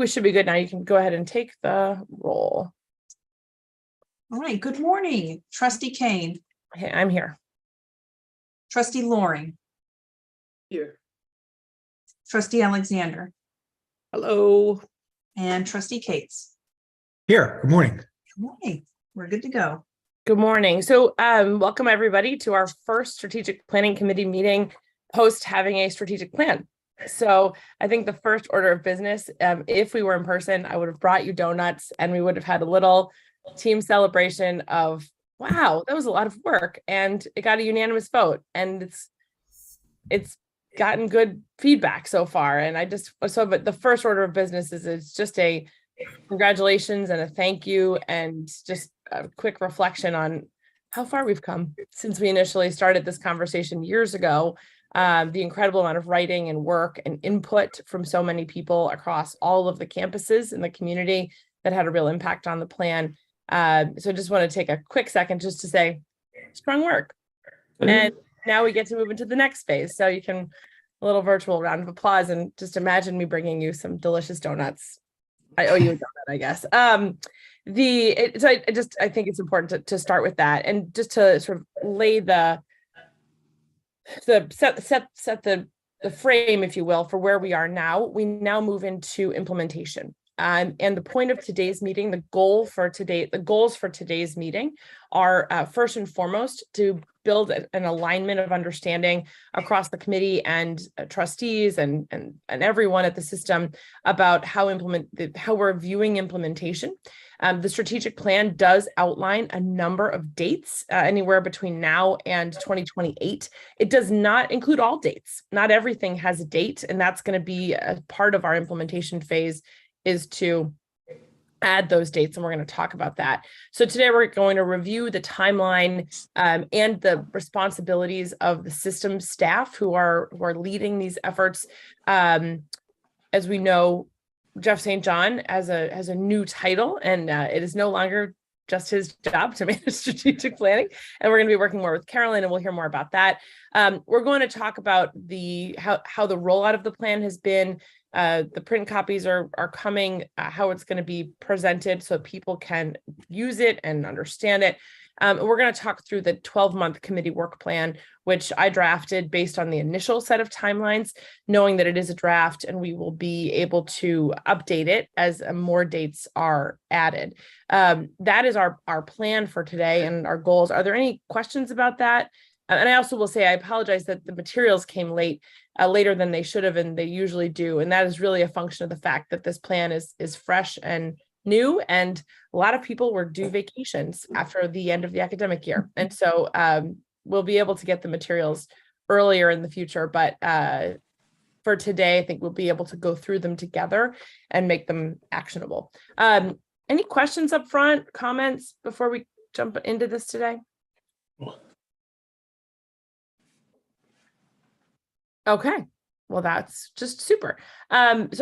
We should be good now. You can go ahead and take the roll. All right, good morning, Trustee Kane, Okay, I'm here. Trustee Loring, Here. Trustee Alexander, Hello. and Trustee Cates. Here, good morning. Okay, we're good to go. Good morning. So welcome everybody to our first strategic planning committee meeting post having a strategic plan. So I think the first order of business, if we were in person, I would have brought you donuts and we would have had a little team celebration of, wow, that was a lot of work and it got a unanimous vote and it's gotten good feedback so far. And but the first order of business is it's just a congratulations and a thank you and just a quick reflection on how far we've come since we initially started this conversation years ago. The incredible amount of writing and work and input from so many people across all of the campuses in the community that had a real impact on the plan. So I just want to take a quick second just to say strong work. And now we get to move into the next phase. So you can a little virtual round of applause and just imagine me bringing you some delicious donuts. I owe you a donut, I guess. I think it's important to start with that and just to sort of lay set the frame, if you will, for where we are now. We now move into implementation. And the point of today's meeting, the goals for today's meeting are first and foremost to build an alignment of understanding across the committee and trustees and everyone at the system about how we're viewing implementation. The strategic plan does outline a number of dates, anywhere between now and 2028. It does not include all dates. Not everything has a date, and that's going to be a part of our implementation phase, is to add those dates, and we're going to talk about that. So today we're going to review the timeline and the responsibilities of the system staff who are leading these efforts. As we know, Jeff St. John has a new title, and it is no longer just his job to manage strategic planning. And we're going to be working more with Carolyn, and we'll hear more about that. We're going to talk about how the rollout of the plan has been. The print copies are coming, how it's going to be presented so people can use it and understand it. We're going to talk through the 12-month committee work plan, which I drafted based on the initial set of timelines, knowing that it is a draft and we will be able to update it as more dates are added. That is our plan for today and our goals. Are there any questions about that? And I also will say, I apologize that the materials came later than they should have, and they usually do. And that is really a function of the fact that this plan is fresh and new, and a lot of people were due vacations after the end of the academic year. And so we'll be able to get the materials earlier in the future. But for today, I think we'll be able to go through them together and make them actionable. Any questions up front, comments before we jump into this today? Okay, well, that's just super. So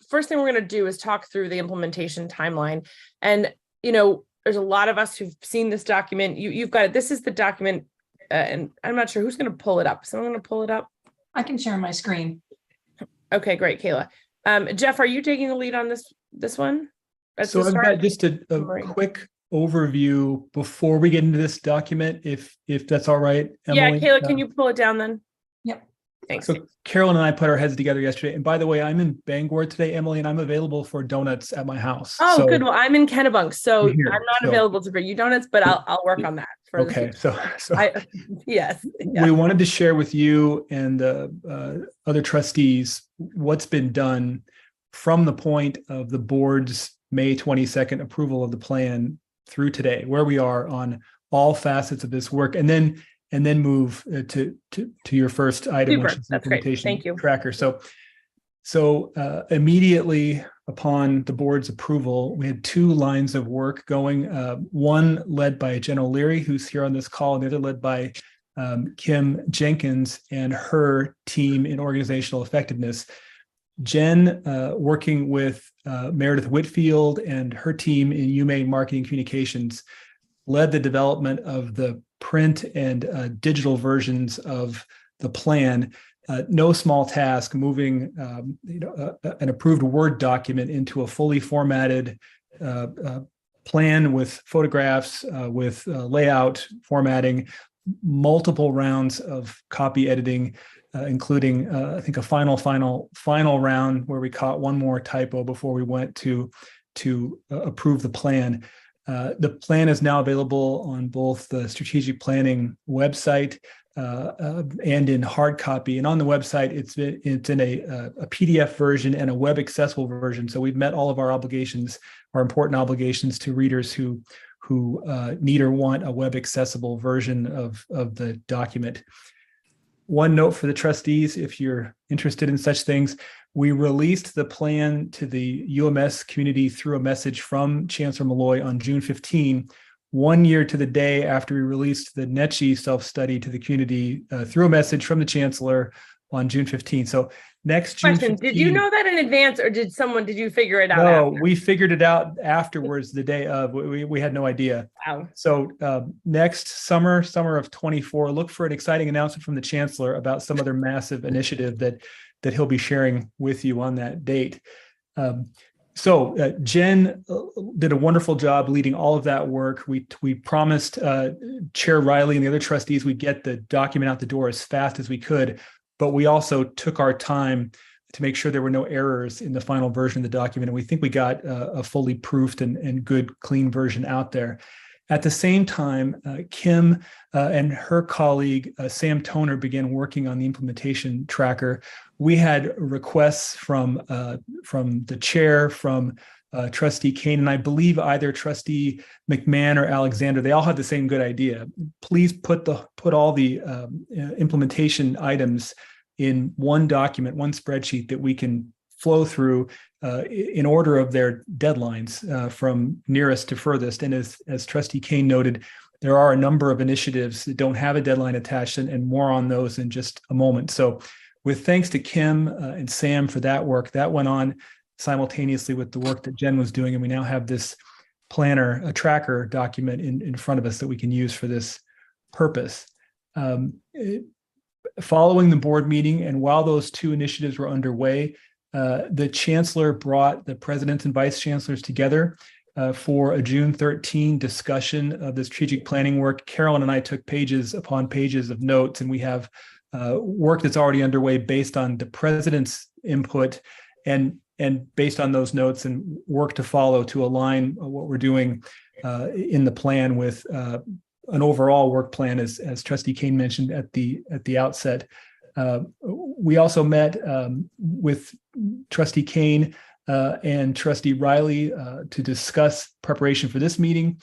first thing we're gonna do is talk through the implementation timeline. And, there's a lot of us who've seen this document. You've got it. This is the document, and I'm not sure who's gonna pull it up. Is someone gonna pull it up? I can share my screen. Okay, great, Kayla. Jeff, are you taking the lead on this one? So I've got just a quick overview before we get into this document, if that's all right, Emily. Yeah, Kayla, can you pull it down then? Yep. Thanks. So Carolyn and I put our heads together yesterday. And by the way, I'm in Bangor today, Emily, and I'm available for donuts at my house. Oh, so, good. Well, I'm in Kennebunk, so Here, I'm not available to bring you donuts, but I'll work on that. Okay, Yes. We wanted to share with you and other trustees what's been done from the point of the board's May 22nd approval of the plan through today, where we are on all facets of this work, and then move to your first item, which is the implementation tracker. So immediately upon the board's approval, we had two lines of work going, one led by Jen O'Leary, who's here on this call, and the other led by Kim Jenkins and her team in organizational effectiveness. Jen, working with Meredith Whitfield and her team in UMaine Marketing Communications, led the development of the print and digital versions of the plan. no small task moving an approved Word document into a fully formatted plan with photographs, with layout, formatting, multiple rounds of copy editing, including I think a final round where we caught one more typo before we went to approve the plan. The plan is now available on both the strategic planning website and in hard copy. And on the website, it's in a PDF version and a web accessible version. So we've met all of our obligations, our important obligations to readers who need or want a web accessible version of the document. One note for the trustees, if you're interested in such things, we released the plan to the UMS community through a message from Chancellor Malloy on June 15, 1 year to the day after we released the NECHI self-study to the community through a message from the Chancellor on June 15. So next June 15, did you know that in advance, or did you figure it out? No, after? we figured it out afterwards, the day of. We had no idea. Wow. So next summer of 24, look for an exciting announcement from the Chancellor about some other massive initiative that he'll be sharing with you on that date. So Jen did a wonderful job leading all of that work. We promised Chair Riley and the other trustees we'd get the document out the door as fast as we could, but we also took our time to make sure there were no errors in the final version of the document. And we think we got a fully proofed and good, clean version out there. At the same time, Kim and her colleague, Sam Toner, began working on the implementation tracker. We had requests from the chair, from Trustee Kane, and I believe either Trustee McMahon or Alexander, they all had the same good idea. Please put all the implementation items in one document, one spreadsheet that we can flow through in order of their deadlines from nearest to furthest. And as Trustee Kane noted, there are a number of initiatives that don't have a deadline attached, and more on those in just a moment. So with thanks to Kim and Sam for that work, that went on simultaneously with the work that Jen was doing. And we now have this planner, a tracker document in front of us that we can use for this purpose. Following the board meeting, and while those two initiatives were underway, the Chancellor brought the presidents and vice chancellors together for a June 13 discussion of the strategic planning work. Carolyn and I took pages upon pages of notes, and we have work that's already underway based on the president's input and based on those notes, and work to follow to align what we're doing in the plan with an overall work plan, as Trustee Kane mentioned at the outset. We also met with Trustee Kane and Trustee Riley to discuss preparation for this meeting.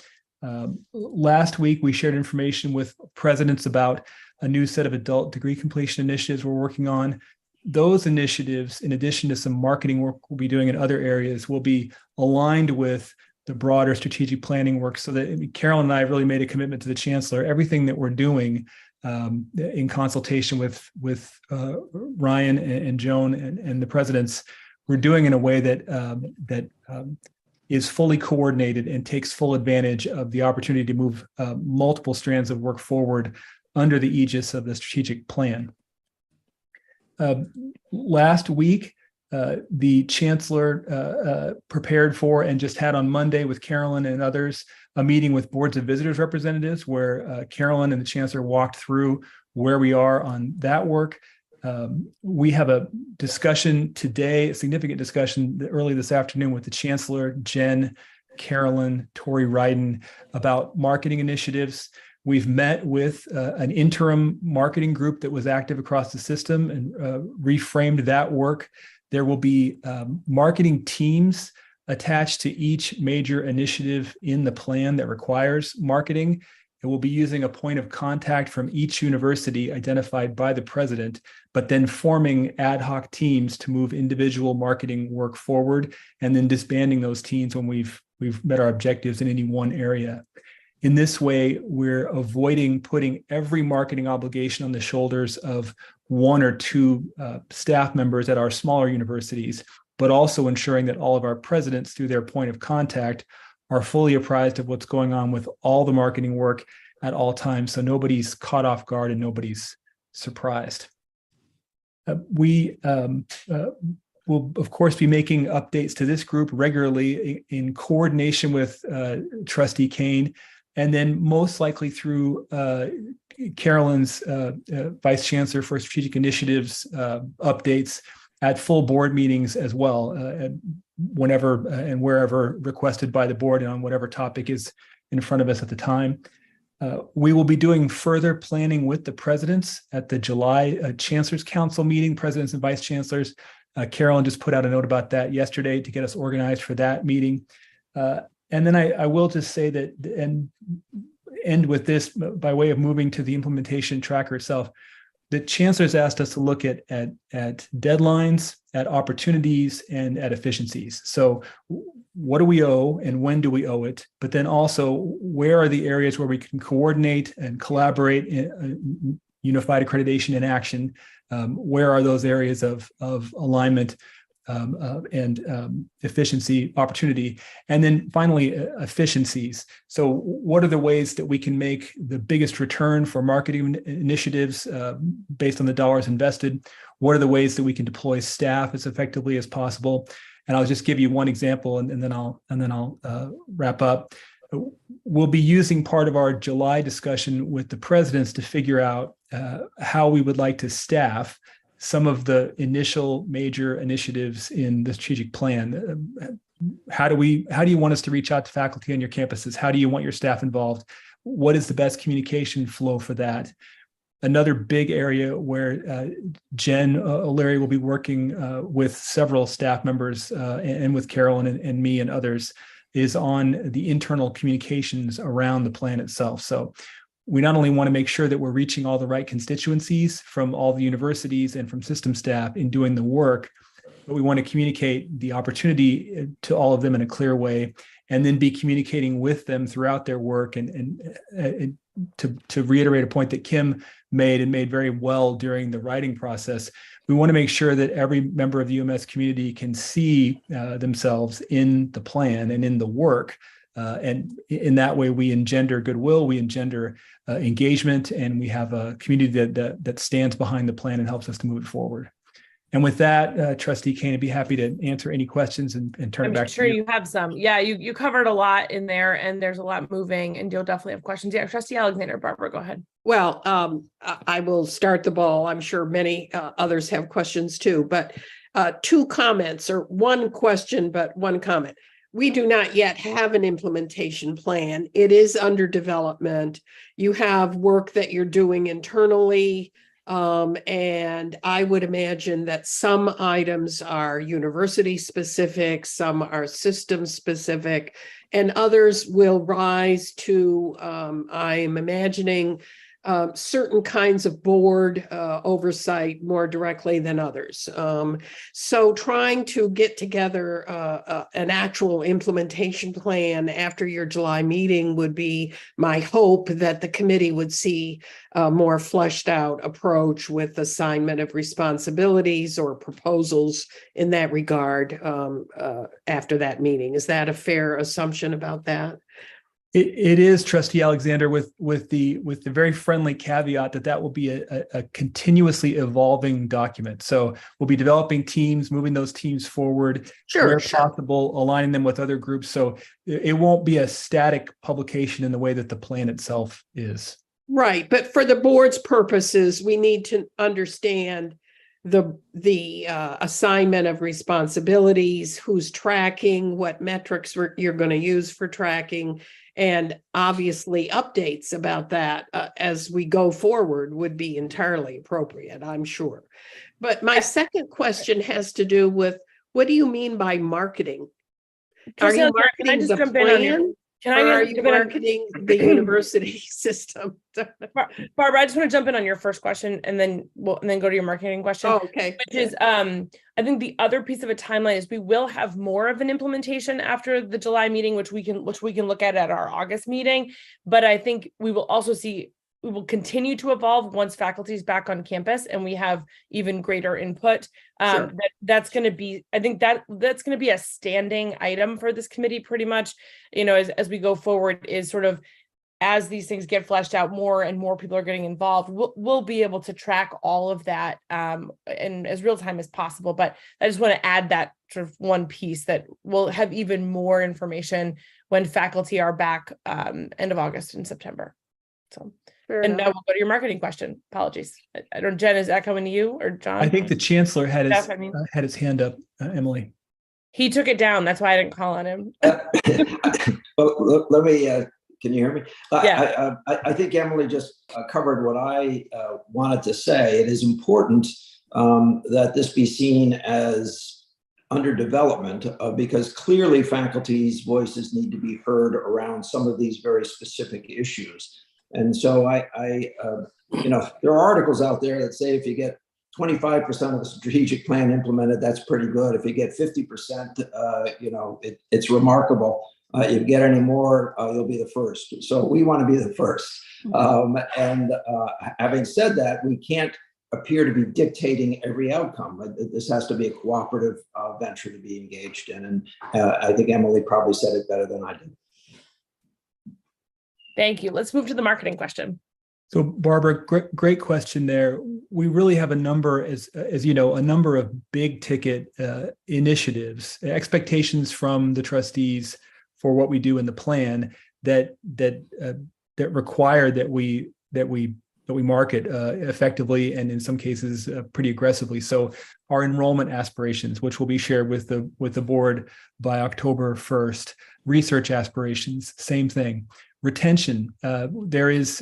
Last week, we shared information with presidents about a new set of adult degree completion initiatives we're working on. Those initiatives, in addition to some marketing work we'll be doing in other areas, will be aligned with the broader strategic planning work, so that Carolyn and I really made a commitment to the Chancellor. Everything that we're doing in consultation with Ryan and Joan and the presidents, we're doing in a way that is fully coordinated and takes full advantage of the opportunity to move multiple strands of work forward under the aegis of the strategic plan. Last week, the Chancellor prepared for and just had on Monday with Carolyn and others a meeting with boards of visitors representatives, where Carolyn and the Chancellor walked through where we are on that work. We have a discussion today, a significant discussion early this afternoon with the Chancellor, Jen, Carolyn, Tori Ryden, about marketing initiatives. We've met with an interim marketing group that was active across the system and reframed that work. There will be marketing teams attached to each major initiative in the plan that requires marketing. And we'll be using a point of contact from each university identified by the president, but then forming ad hoc teams to move individual marketing work forward, and then disbanding those teams when we've met our objectives in any one area. In this way, we're avoiding putting every marketing obligation on the shoulders of one or two staff members at our smaller universities, but also ensuring that all of our presidents, through their point of contact, are fully apprised of what's going on with all the marketing work at all times, so nobody's caught off guard and nobody's surprised. We will, of course, be making updates to this group regularly in coordination with Trustee Kane, and then most likely through Carolyn's Vice Chancellor for Strategic Initiatives updates at full board meetings as well, whenever and wherever requested by the board and on whatever topic is in front of us at the time. We will be doing further planning with the presidents at the July Chancellor's Council meeting, presidents and vice chancellors. Carolyn just put out a note about that yesterday to get us organized for that meeting. And then I will just say that, and end with this by way of moving to the implementation tracker itself. The chancellors asked us to look at deadlines, at opportunities, and at efficiencies. So what do we owe and when do we owe it? But then also, where are the areas where we can coordinate and collaborate in unified accreditation in action? Where are those areas of alignment and efficiency opportunity? And then finally, efficiencies. So what are the ways that we can make the biggest return for marketing initiatives based on the dollars invested? What are the ways that we can deploy staff as effectively as possible? And I'll just give you one example, and then I'll wrap up. We'll be using part of our July discussion with the presidents to figure out how we would like to staff some of the initial major initiatives in the strategic plan. How do you want us to reach out to faculty on your campuses? How do you want your staff involved? What is the best communication flow for that? Another big area where Jen O'Leary will be working with several staff members and with Carolyn and me and others is on the internal communications around the plan itself. So we not only want to make sure that we're reaching all the right constituencies from all the universities and from system staff in doing the work, but we want to communicate the opportunity to all of them in a clear way, and then be communicating with them throughout their work. And to reiterate a point that Kim made very well during the writing process, we want to make sure that every member of the UMS community can see themselves in the plan and in the work. And in that way, we engender goodwill, we engender engagement, and we have a community that stands behind the plan and helps us to move it forward. And with that, Trustee Kane, I'd be happy to answer any questions and turn it back to you. I'm sure you have some. Yeah, you covered a lot in there, and there's a lot moving, and you'll definitely have questions. Yeah, Trustee Alexander, Barbara, go ahead. Well, I will start the ball. I'm sure many others have questions too, but two comments, or one question, but one comment. We do not yet have an implementation plan. It is under development. You have work that you're doing internally, and I would imagine that some items are university specific, some are system specific, and others will rise to, I'm imagining, certain kinds of board oversight more directly than others. So trying to get together an actual implementation plan after your July meeting would be my hope, that the committee would see a more fleshed out approach with assignment of responsibilities or proposals in that regard after that meeting. Is that a fair assumption about that? It is, Trustee Alexander, with the very friendly caveat that will be a continuously evolving document. So we'll be developing teams, moving those teams forward, where possible, aligning them with other groups. So it won't be a static publication in the way that the plan itself is. Right, but for the board's purposes, we need to understand the assignment of responsibilities, who's tracking, what metrics you're going to use for tracking. And obviously updates about that as we go forward would be entirely appropriate, I'm sure. But my second question has to do with, what do you mean by marketing? Are you marketing the plan? Or are you marketing the university system? Barbara, I just want to jump in on your first question, and then go to your marketing question. Oh, okay. Which is, I think the other piece of a timeline is we will have more of an implementation after the July meeting, which we can look at our August meeting. But I think we will also see, we will continue to evolve once faculty is back on campus and we have even greater input. Sure. That's going to be, I think that's going to be a standing item for this committee pretty much, as we go forward, is sort of as these things get fleshed out more and more people are getting involved, we'll be able to track all of that in as real time as possible. But I just want to add that sort of one piece that we'll have even more information when faculty are back end of August and September. So, and now we'll go to your marketing question. Apologies. I don't, Jen, is that coming to you or John? I think the chancellor had his, Jeff, I mean. had his hand up, Emily. He took it down. That's why I didn't call on him. Well, let me, can you hear me? Yeah. I think Emily just covered what I wanted to say. It is important that this be seen as under development because clearly faculty's voices need to be heard around some of these very specific issues. And so you know, there are articles out there that say if you get 25% of the strategic plan implemented, that's pretty good. If you get 50%, you know, it's remarkable. If you get any more, you'll be the first. So we want to be the first. Having said that, we can't appear to be dictating every outcome. This has to be a cooperative venture to be engaged in. And I think Emily probably said it better than I did. Thank you. Let's move to the marketing question. So Barbara, great question there. We really have a number, as you know, a number of big ticket initiatives, expectations from the trustees for what we do in the plan that require that we market effectively and in some cases pretty aggressively. So our enrollment aspirations, which will be shared with the board by October 1st, research aspirations, same thing. Retention, there is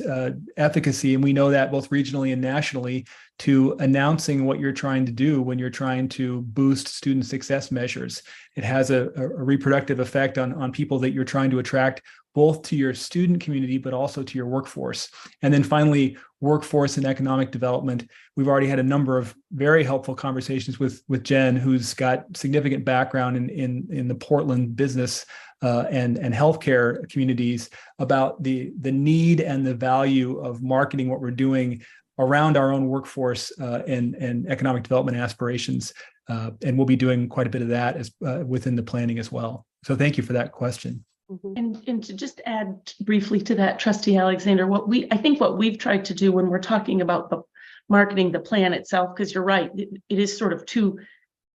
efficacy, and we know that both regionally and nationally, to announcing what you're trying to do when you're trying to boost student success measures. It has a reproductive effect on people that you're trying to attract, both to your student community, but also to your workforce. And then finally, workforce and economic development. We've already had a number of very helpful conversations with Jen, who's got significant background in the Portland business and healthcare communities about the need and the value of marketing what we're doing around our own workforce and economic development aspirations. And we'll be doing quite a bit of that as within the planning as well. So thank you for that question. And to just add briefly to that, Trustee Alexander, I think what we've tried to do when we're talking about the marketing, the plan itself, because you're right, it is sort of two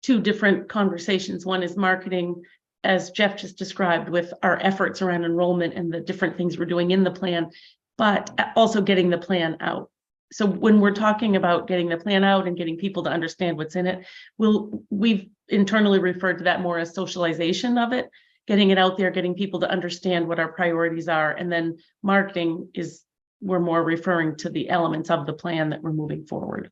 different conversations. One is marketing, as Jeff just described, with our efforts around enrollment and the different things we're doing in the plan, but also getting the plan out. So when we're talking about getting the plan out and getting people to understand what's in it, we've internally referred to that more as socialization of it, getting it out there, getting people to understand what our priorities are. And then marketing we're more referring to the elements of the plan that we're moving forward.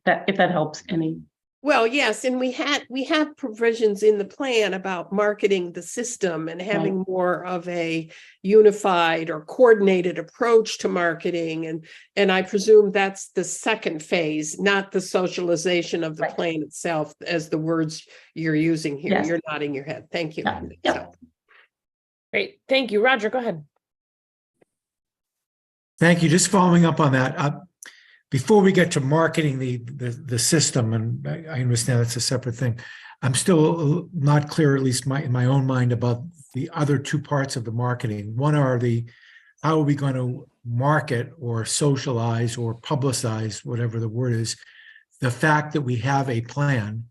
If that helps any. Well, yes, and we have provisions in the plan about marketing the system and having more of a unified or coordinated approach to marketing. And I presume that's the second phase, not the socialization of the plan itself, as the words you're using here. Yes. You're nodding your head. Thank you. Yeah. Great. Thank you. Roger, go ahead. Thank you. Just following up on that. Before we get to marketing the system, and I understand that's a separate thing, I'm still not clear, at least in my own mind, about the other two parts of the marketing. One are how are we going to market or socialize or publicize, whatever the word is, the fact that we have a plan,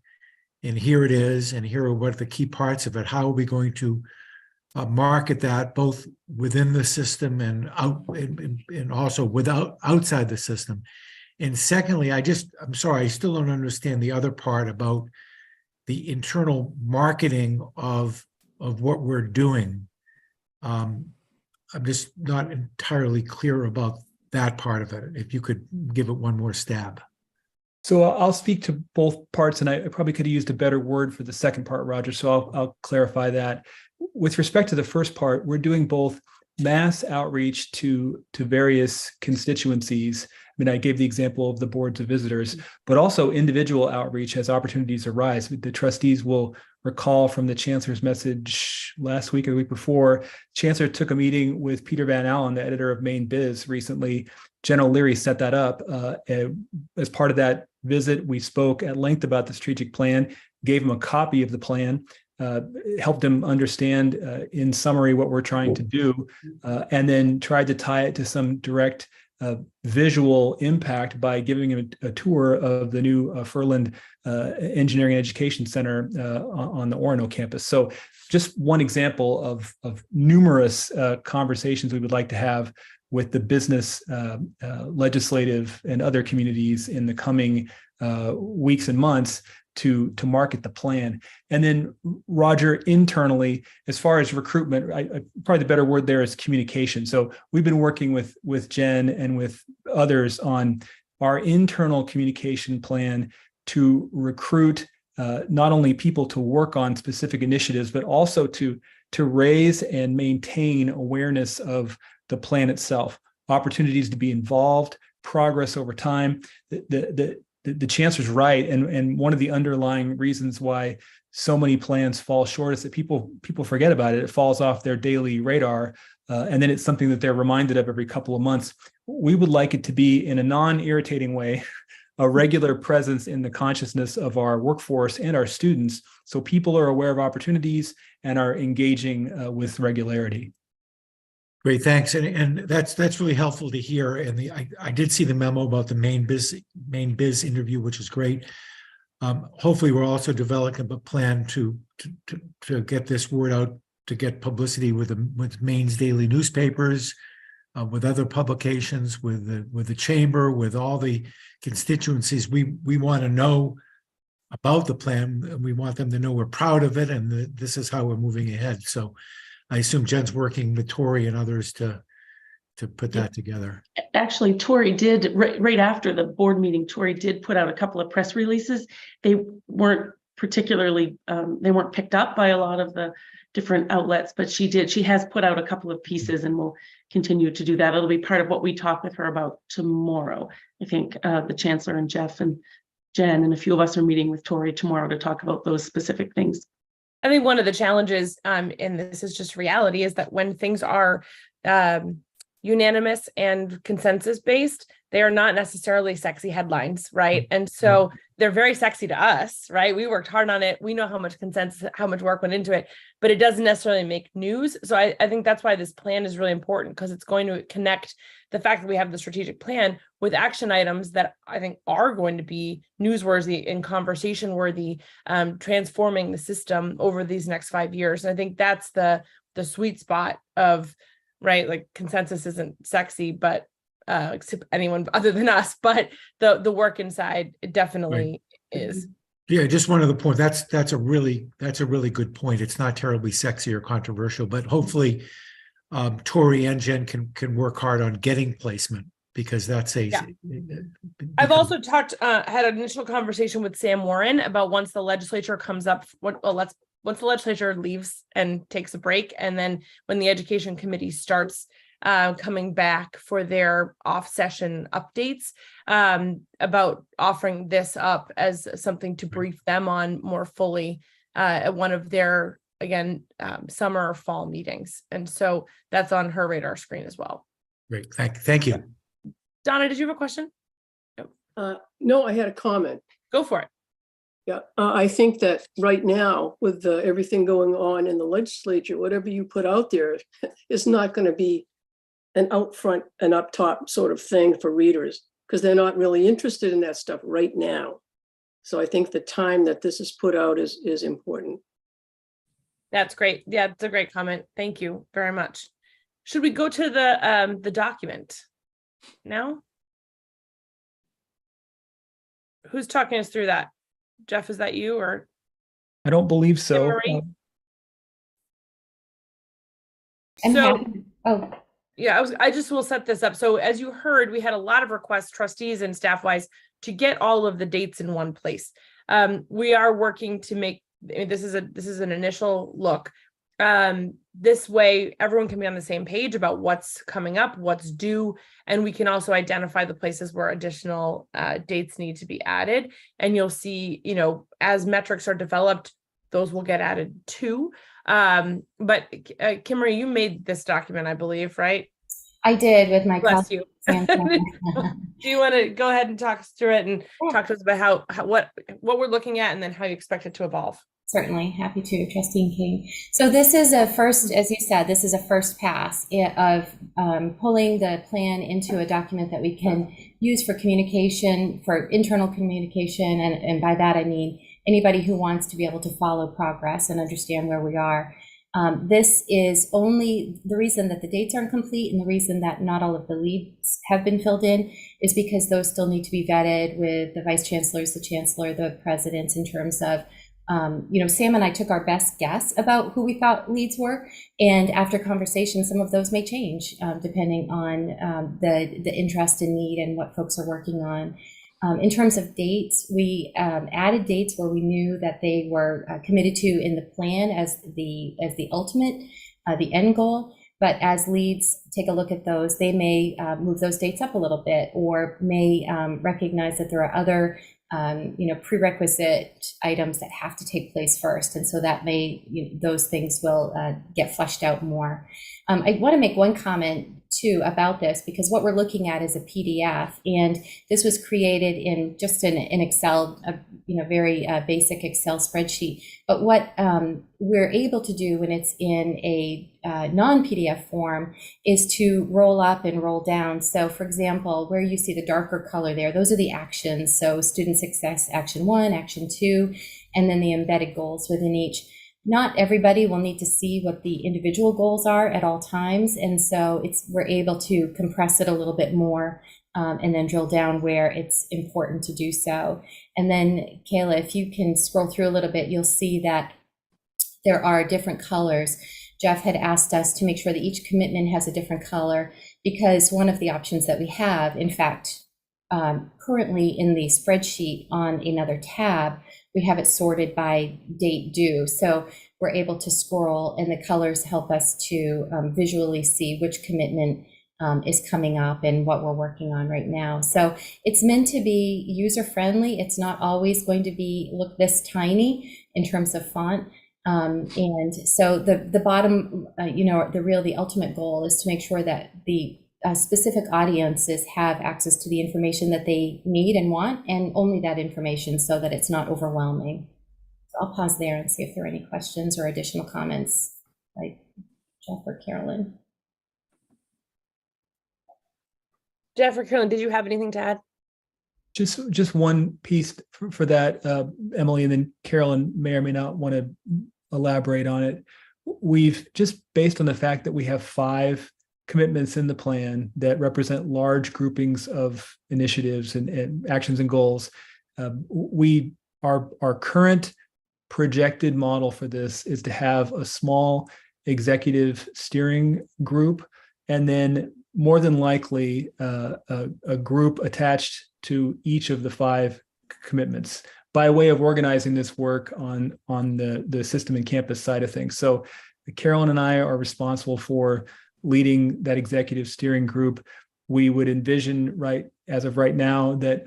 and here it is, and here are what the key parts of it. How are we going to market that both within the system and out and also outside the system? And secondly, I'm sorry, I still don't understand the other part about the internal marketing of what we're doing. I'm just not entirely clear about that part of it. If you could give it one more stab. So I'll speak to both parts, and I probably could have used a better word for the second part, Roger. So I'll clarify that. With respect to the first part, we're doing both mass outreach to various constituencies. I mean, I gave the example of the boards of visitors, but also individual outreach as opportunities arise. The trustees will recall from the chancellor's message last week or the week before, chancellor took a meeting with Peter Van Allen, the editor of Maine Biz, recently. Jen O'Leary set that up. As part of that visit, we spoke at length about the strategic plan, gave him a copy of the plan. helped them understand in summary what we're trying to do, and then tried to tie it to some direct visual impact by giving him a tour of the new Furland Engineering and Education Center on the Orono campus. So just one example of numerous conversations we would like to have with the business, legislative, and other communities in the coming weeks and months to market the plan. And then, Roger, internally, as far as recruitment, probably the better word there is communication. So we've been working with Jen and with others on our internal communication plan to recruit not only people to work on specific initiatives, but also to raise and maintain awareness of the plan itself, opportunities to be involved, progress over time. The chancellor's right, and one of the underlying reasons why so many plans fall short is that people forget about it. It falls off their daily radar, and then it's something that they're reminded of every couple of months. We would like it to be, in a non-irritating way, a regular presence in the consciousness of our workforce and our students, so people are aware of opportunities and are engaging with regularity. Great, thanks. And that's really helpful to hear. And I did see the memo about the main biz interview, which is great. Hopefully, we're also developing a plan to get this word out, to get publicity with Maine's daily newspapers, with other publications, with the chamber, with all the constituencies. We want to know about the plan, and we want them to know we're proud of it, and this is how we're moving ahead. So I assume Jen's working with Tori and others to put that together. Actually, Tori did, right after the board meeting, Tori did put out a couple of press releases. They weren't particularly, they weren't picked up by a lot of the different outlets, but she has put out a couple of pieces, and will continue to do that. It'll be part of what we talk with her about tomorrow. I think the chancellor and Jeff and Jen and a few of us are meeting with Tori tomorrow to talk about those specific things. I think one of the challenges, and this is just reality, is that when things are unanimous and consensus based, they are not necessarily sexy headlines, right? And so they're very sexy to us, right? We worked hard on it. We know how much consensus, how much work went into it, but it doesn't necessarily make news. So I think that's why this plan is really important, because it's going to connect the fact that we have the strategic plan with action items that I think are going to be newsworthy and conversation worthy, transforming the system over these next 5 years. And I think that's the sweet spot of, right, like consensus isn't sexy, but except anyone other than us, but the work inside, it definitely is. Yeah, just one other point. That's a really good point. It's not terribly sexy or controversial, but hopefully Tori and Jen can work hard on getting placement, because that's I've also had an initial conversation with Sam Warren about once the legislature comes up, once the legislature leaves and takes a break, and then when the education committee starts coming back for their off-session updates, about offering this up as something to brief them on more fully at one of their, again, summer or fall meetings. And so that's on her radar screen as well. great. Thank you. Donna, did you have a question? No, I had a comment. Go for it. Yeah, I think that right now, with everything going on in the legislature, whatever you put out there is not going to be an out front and up top sort of thing for readers, because they're not really interested in that stuff right now. So I think the time that this is put out is important. That's great. Yeah, it's a great comment. Thank you very much. Should we go to the document now? Who's talking us through that? Jeff, is that you or? I don't believe so. Marie? I'm So- happy. Oh, Yeah, I just will set this up. So as you heard, we had a lot of requests, trustees and staff wise, to get all of the dates in one place. We are working to make, this is an initial look. This way, everyone can be on the same page about what's coming up, what's due, and we can also identify the places where additional dates need to be added. And you'll see, as metrics are developed, those will get added too. But Kimberly, you made this document, I believe, right? I did with my Bless colleague, you. Sam Cameron. Do you want to go ahead and talk us through it and talk to us about how what we're looking at and then how you expect it to evolve? Certainly, happy to, Trustee King. So this is a first, as you said, this is a first pass of pulling the plan into a document that we can use for communication, for internal communication, and by that I mean anybody who wants to be able to follow progress and understand where we are. This is only the reason that the dates aren't complete, and the reason that not all of the leads have been filled in is because those still need to be vetted with the vice chancellors, the chancellor, the presidents, in terms of Sam and I took our best guess about who we thought leads were, and after conversation, some of those may change depending on the interest and need and what folks are working on. In terms of dates, we added dates where we knew that they were committed to in the plan as the ultimate, the end goal. But as leads take a look at those, they may move those dates up a little bit, or may recognize that there are other prerequisite items that have to take place first. And so that those things will get fleshed out more. I want to make one comment too about this, because what we're looking at is a PDF, and this was created in just an Excel, very basic Excel spreadsheet. But what we're able to do when it's in a non-PDF form is to roll up and roll down. So for example, where you see the darker color there, those are the actions. So student success, action 1, action 2, and then the embedded goals within each. Not everybody will need to see what the individual goals are at all times. And so we're able to compress it a little bit more and then drill down where it's important to do so. And then Kayla, if you can scroll through a little bit, you'll see that there are different colors. Jeff had asked us to make sure that each commitment has a different color, because one of the options that we have, in fact, currently in the spreadsheet on another tab, we have it sorted by date due. So we're able to scroll, and the colors help us to visually see which commitment is coming up and what we're working on right now. So it's meant to be user-friendly. It's not always going to look this tiny in terms of font. And so the bottom, the ultimate goal is to make sure that the specific audiences have access to the information that they need and want, and only that information, so that it's not overwhelming. So I'll pause there and see if there are any questions or additional comments by Jeff or Carolyn. Jeff or Carolyn, did you have anything to add? Just one piece for that, Emily, and then Carolyn may or may not want to elaborate on it. We've just, based on the fact that we have 5 commitments in the plan that represent large groupings of initiatives and actions and goals, our current projected model for this is to have a small executive steering group, and then more than likely a group attached to each of the 5 commitments, by way of organizing this work on the system and campus side of things. So Carolyn and I are responsible for leading that executive steering group. We would envision, as of right now, that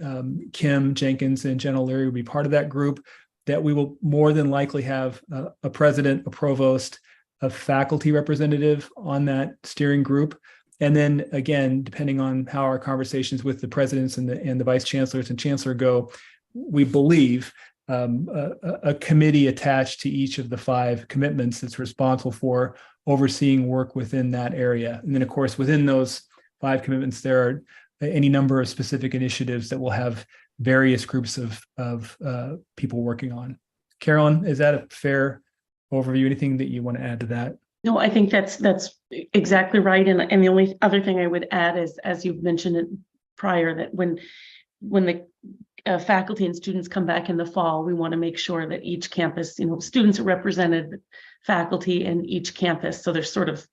Kim Jenkins and Jen O'Leary will be part of that group, that we will more than likely have a president, a provost, a faculty representative on that steering group. And then again, depending on how our conversations with the presidents and the vice chancellors and chancellor go, we believe a committee attached to each of the 5 commitments that's responsible for overseeing work within that area. And then of course, within those 5 commitments, there are any number of specific initiatives that will have various groups of people working on. Carolyn, is that a fair overview? Anything that you want to add to that? No, I think that's exactly right. And the only other thing I would add is, as you've mentioned it prior, that when the faculty and students come back in the fall, we want to make sure that each campus, students are represented, faculty in each campus. So there's sort of,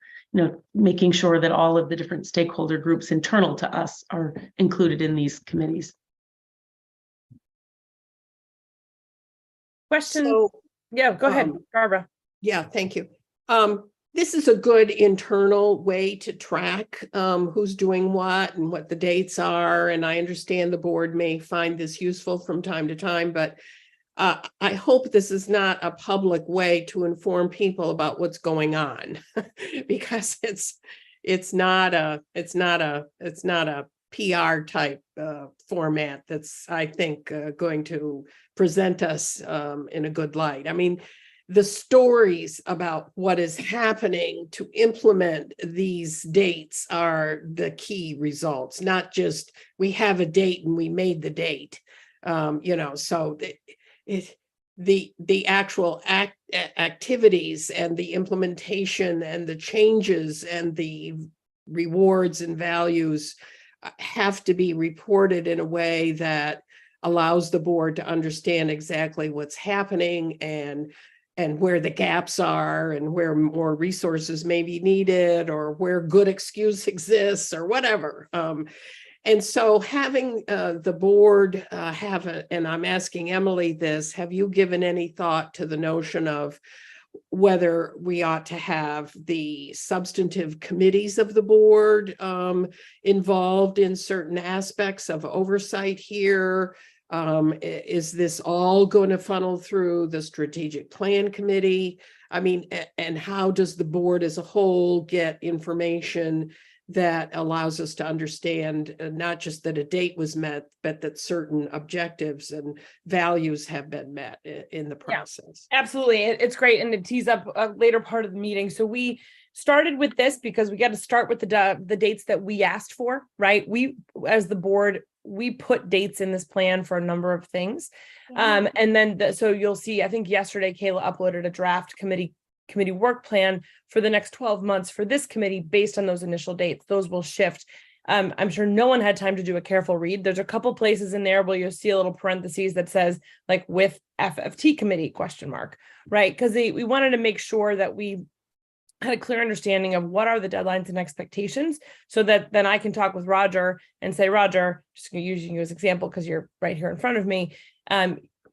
making sure that all of the different stakeholder groups internal to us are included in these committees. Question? So, Yeah, go ahead, Barbara. yeah, thank you. This is a good internal way to track who's doing what and what the dates are. And I understand the board may find this useful from time to time, but I hope this is not a public way to inform people about what's going on, because it's not a PR type format that's, I think, going to present us in a good light. I mean, the stories about what is happening to implement these dates are the key results, not just we have a date and we made the date. So the actual activities and the implementation and the changes and the rewards and values have to be reported in a way that allows the board to understand exactly what's happening and where the gaps are and where more resources may be needed or where good excuse exists or whatever. And so having the board and I'm asking Emily this, have you given any thought to the notion of whether we ought to have the substantive committees of the board involved in certain aspects of oversight here? Is this all going to funnel through the strategic plan committee? I mean, and how does the board as a whole get information that allows us to understand not just that a date was met, but that certain objectives and values have been met in the process? Yeah, absolutely. It's great. And to tease up a later part of the meeting. So we started with this because we got to start with the dates that we asked for, right? We, as the board, we put dates in this plan for a number of things. And then, so you'll see, I think yesterday, Kayla uploaded a draft committee work plan for the next 12 months for this committee based on those initial dates. Those will shift. I'm sure no one had time to do a careful read. There's a couple places in there where you'll see a little parentheses that says like with FFT committee ? Right? Because we wanted to make sure that we had a clear understanding of what are the deadlines and expectations so that then I can talk with Roger and say, Roger, just using you as example, because you're right here in front of me.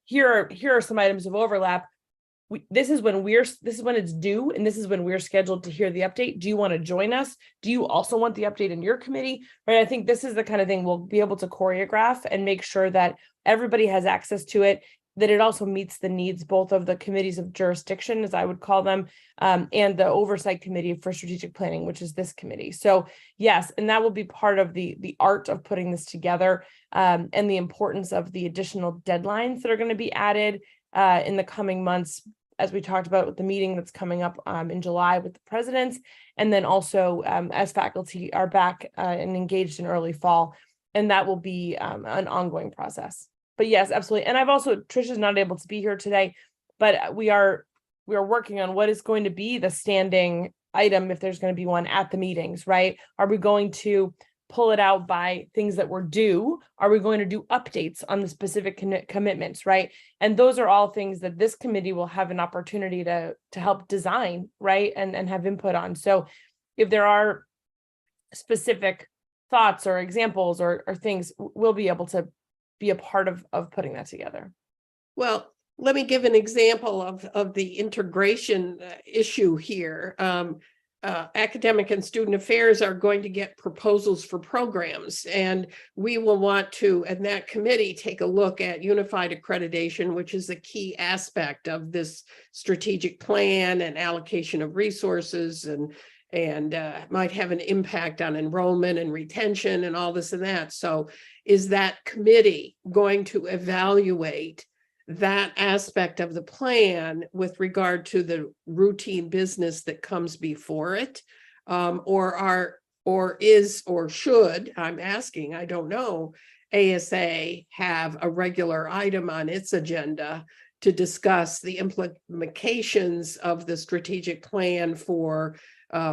Here are some items of overlap. This is when it's due, and this is when we're scheduled to hear the update. Do you want to join us? Do you also want the update in your committee? Right. I think this is the kind of thing we'll be able to choreograph and make sure that everybody has access to it, that it also meets the needs both of the committees of jurisdiction, as I would call them, and the oversight committee for strategic planning, which is this committee. So yes, and that will be part of the art of putting this together, and the importance of the additional deadlines that are going to be added in the coming months, as we talked about with the meeting that's coming up in July with the presidents, and then also as faculty are back and engaged in early fall, and that will be an ongoing process. But yes, absolutely. And I've also, Trisha's not able to be here today, but we are working on what is going to be the standing item if there's going to be one at the meetings, right? Are we going to pull it out by things that were due? Are we going to do updates on the specific commitments, right? And those are all things that this committee will have an opportunity to help design, right? And have input on. So if there are specific thoughts or examples or things, we'll be able to be a part of putting that together. Well, let me give an example of the integration issue here. Academic and student affairs are going to get proposals for programs, and we will want to, in that committee, take a look at unified accreditation, which is a key aspect of this strategic plan and allocation of resources, and might have an impact on enrollment and retention and all this and that. So is that committee going to evaluate that aspect of the plan with regard to the routine business that comes before it? Or should, I'm asking, I don't know, ASA have a regular item on its agenda to discuss the implications of the strategic plan for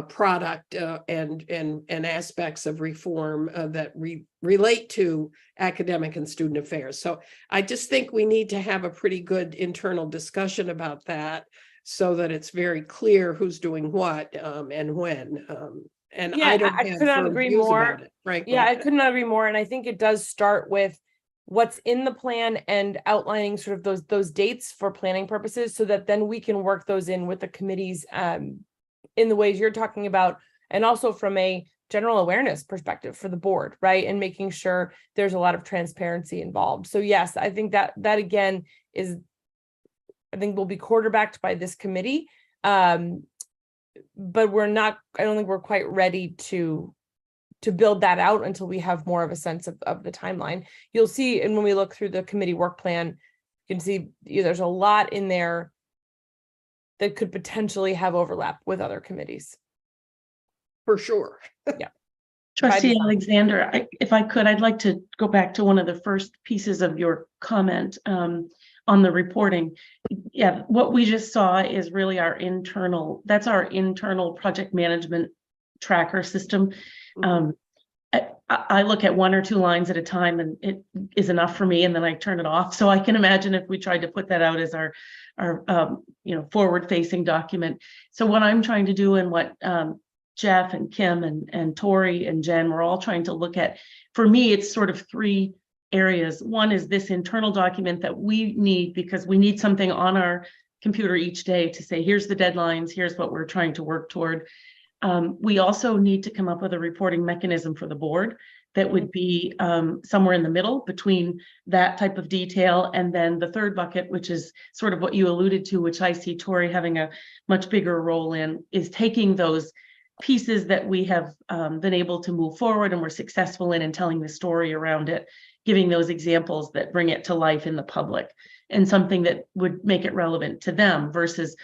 product and aspects of reform that relate to academic and student affairs. So I just think we need to have a pretty good internal discussion about that so that it's very clear who's doing what and when. And Yeah, I don't I have could not firm agree views more. about it, frankly. Yeah, I could not agree more. And I think it does start with what's in the plan and outlining sort of those dates for planning purposes so that then we can work those in with the committees in the ways you're talking about, and also from a general awareness perspective for the board, right? And making sure there's a lot of transparency involved. So yes, I think that again is, I think will be quarterbacked by this committee. But I don't think we're quite ready to build that out until we have more of a sense of the timeline. You'll see, and when we look through the committee work plan, you can see there's a lot in there that could potentially have overlap with other committees. For sure. Trustee design. Alexander, if I could, I'd like to go back to one of the first pieces of your comment on the reporting. Yeah, what we just saw is really that's our internal project management tracker system. I look at 1 or 2 lines at a time, and it is enough for me, and then I turn it off. So I can imagine if we tried to put that out as our forward-facing document. So what I'm trying to do, and what Jeff and Kim and Tori and Jen, we're all trying to look at, for me, it's sort of 3 areas. One is this internal document that we need, because we need something on our computer each day to say, here's the deadlines, here's what we're trying to work toward. We also need to come up with a reporting mechanism for the board that would be somewhere in the middle between that type of detail and then the third bucket, which is sort of what you alluded to, which I see Tori having a much bigger role in, is taking those pieces that we have been able to move forward and we're successful in, and telling the story around it, giving those examples that bring it to life in the public, and something that would make it relevant to them versus,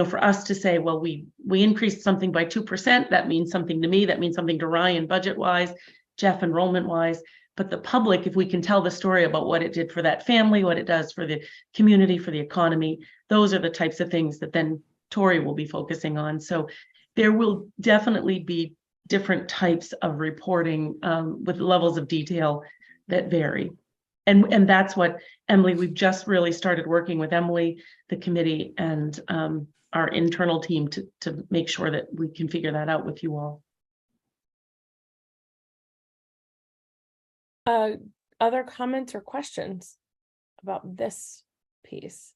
for us to say, well, we increased something by 2%. That means something to me. That means something to Ryan budget wise, Jeff enrollment wise. But the public, if we can tell the story about what it did for that family, what it does for the community, for the economy, those are the types of things that then Tori will be focusing on. So there will definitely be different types of reporting with levels of detail that vary. And that's what, Emily, we've just really started working with Emily, the committee, and our internal team to make sure that we can figure that out with you all. Other comments or questions about this piece?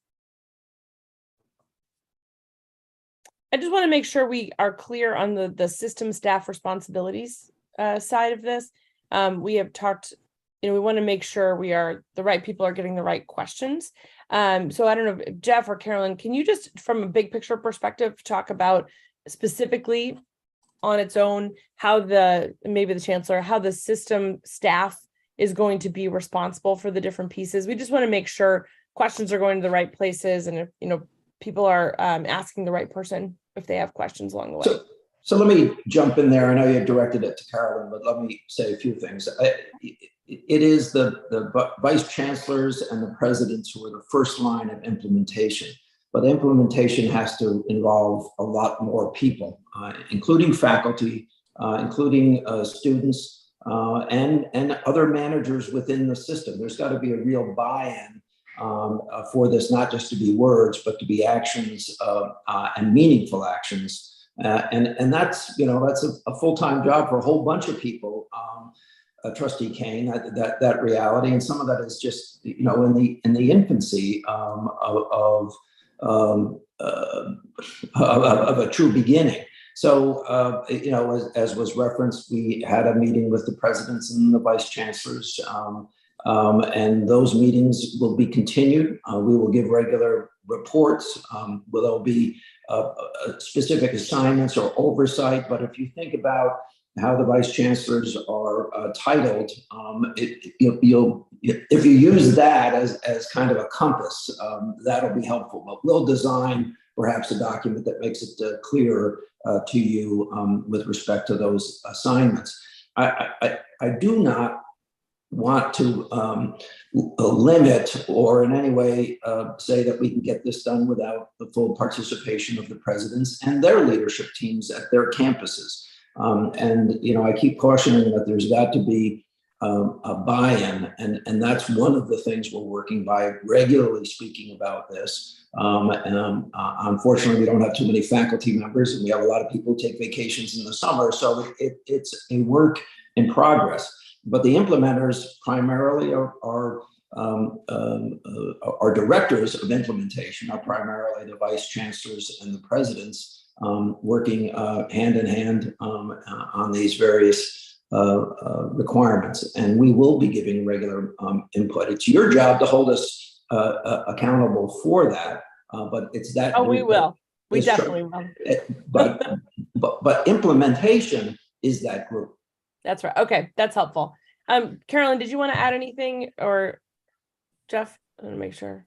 I just want to make sure we are clear on the system staff responsibilities side of this. We have talked, we want to make sure the right people are getting the right questions. So I don't know, Jeff or Carolyn, can you just, from a big picture perspective, talk about specifically on its own how maybe the chancellor, how the system staff is going to be responsible for the different pieces? We just want to make sure questions are going to the right places, and if people are asking the right person if they have questions along the way. So let me jump in there. I know you directed it to Carolyn, but let me say a few things. It is the vice chancellors and the presidents who are the first line of implementation, but implementation has to involve a lot more people, including faculty, including students, and other managers within the system. There's got to be a real buy-in for this, not just to be words, but to be actions and meaningful actions. And that's a full-time job for a whole bunch of people. Trustee Kane, that reality, and some of that is just in the infancy of a true beginning. So as was referenced, we had a meeting with the presidents and the vice chancellors, and those meetings will be continued. We will give regular reports. There'll be specific assignments or oversight. But if you think about how the vice chancellors are titled, if you use that as kind of a compass, that'll be helpful. But we'll design perhaps a document that makes it clearer to you with respect to those assignments. I do not want to limit or in any way say that we can get this done without the full participation of the presidents and their leadership teams at their campuses. I keep cautioning that there's got to be a buy-in, and that's one of the things we're working by, regularly speaking about this. Unfortunately, we don't have too many faculty members, and we have a lot of people who take vacations in the summer, so it's a work in progress. But the implementers primarily are directors of implementation, are primarily the vice chancellors and the presidents, working hand in hand on these various requirements. And we will be giving regular input. It's your job to hold us accountable for that, but it's that. Oh, we will. We definitely will. But implementation is that group. That's right. Okay, that's helpful. Carolyn, did you want to add anything, or Jeff? I want to make sure.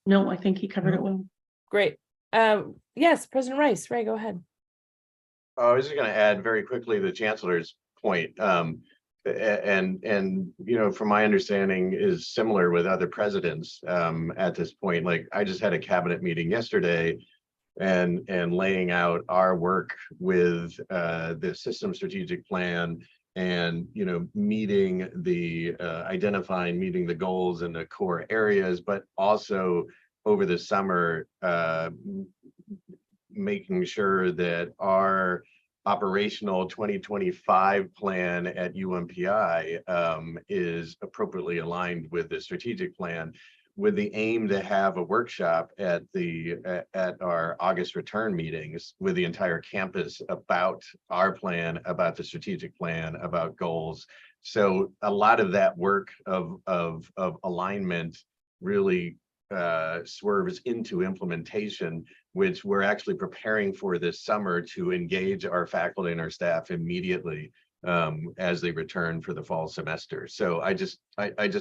No, I think he covered it well. Great. Yes, President Rice. Ray, go ahead. I was just going to add very quickly the chancellor's point. And you know, from my understanding is similar with other presidents at this point. Like I just had a cabinet meeting yesterday and laying out our work with the system strategic plan and, you know, meeting the meeting the goals in the core areas, but also over the summer, making sure that our operational 2025 plan at UMPI is appropriately aligned with the strategic plan, with the aim to have a workshop at our August return meetings with the entire campus about our plan, about the strategic plan, about goals. So a lot of that work of alignment really swerves into implementation, which we're actually preparing for this summer to engage our faculty and our staff immediately as they return for the fall semester. So I just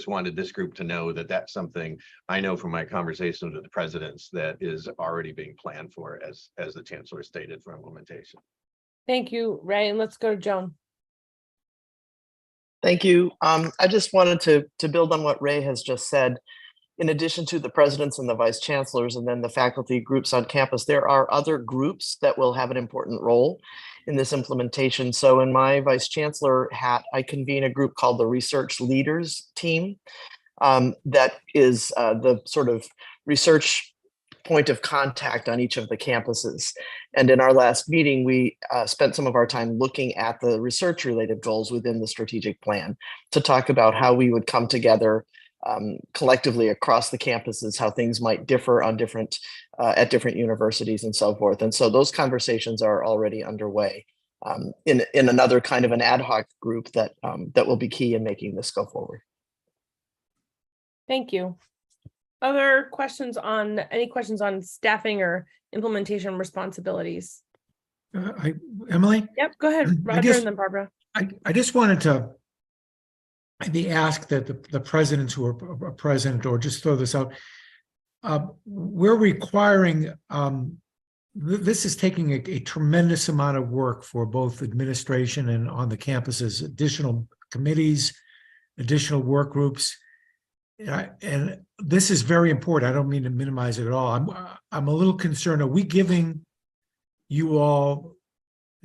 wanted this group to know that that's something I know from my conversations with the presidents that is already being planned for, as the chancellor stated, for implementation. Thank you, Ray. And let's go to Joan. Thank you. I just wanted to build on what Ray has just said. In addition to the presidents and the vice chancellors and then the faculty groups on campus, there are other groups that will have an important role in this implementation. So in my vice chancellor hat, I convene a group called the Research Leaders Team that is the sort of research point of contact on each of the campuses. And in our last meeting, we spent some of our time looking at the research related goals within the strategic plan to talk about how we would come together collectively across the campuses, how things might differ on different at different universities and so forth. And so those conversations are already underway in another kind of an ad hoc group that that will be key in making this go forward. Thank you. Other questions on any questions on staffing or implementation responsibilities? Emily? Yep, go ahead, Roger, and then Barbara. I just wanted to maybe ask that the presidents who are present, or just throw this out, we're requiring, this is taking a tremendous amount of work for both administration and on the campuses, additional committees, additional work groups. And this is very important. I don't mean to minimize it at all. I'm a little concerned. Are we giving you all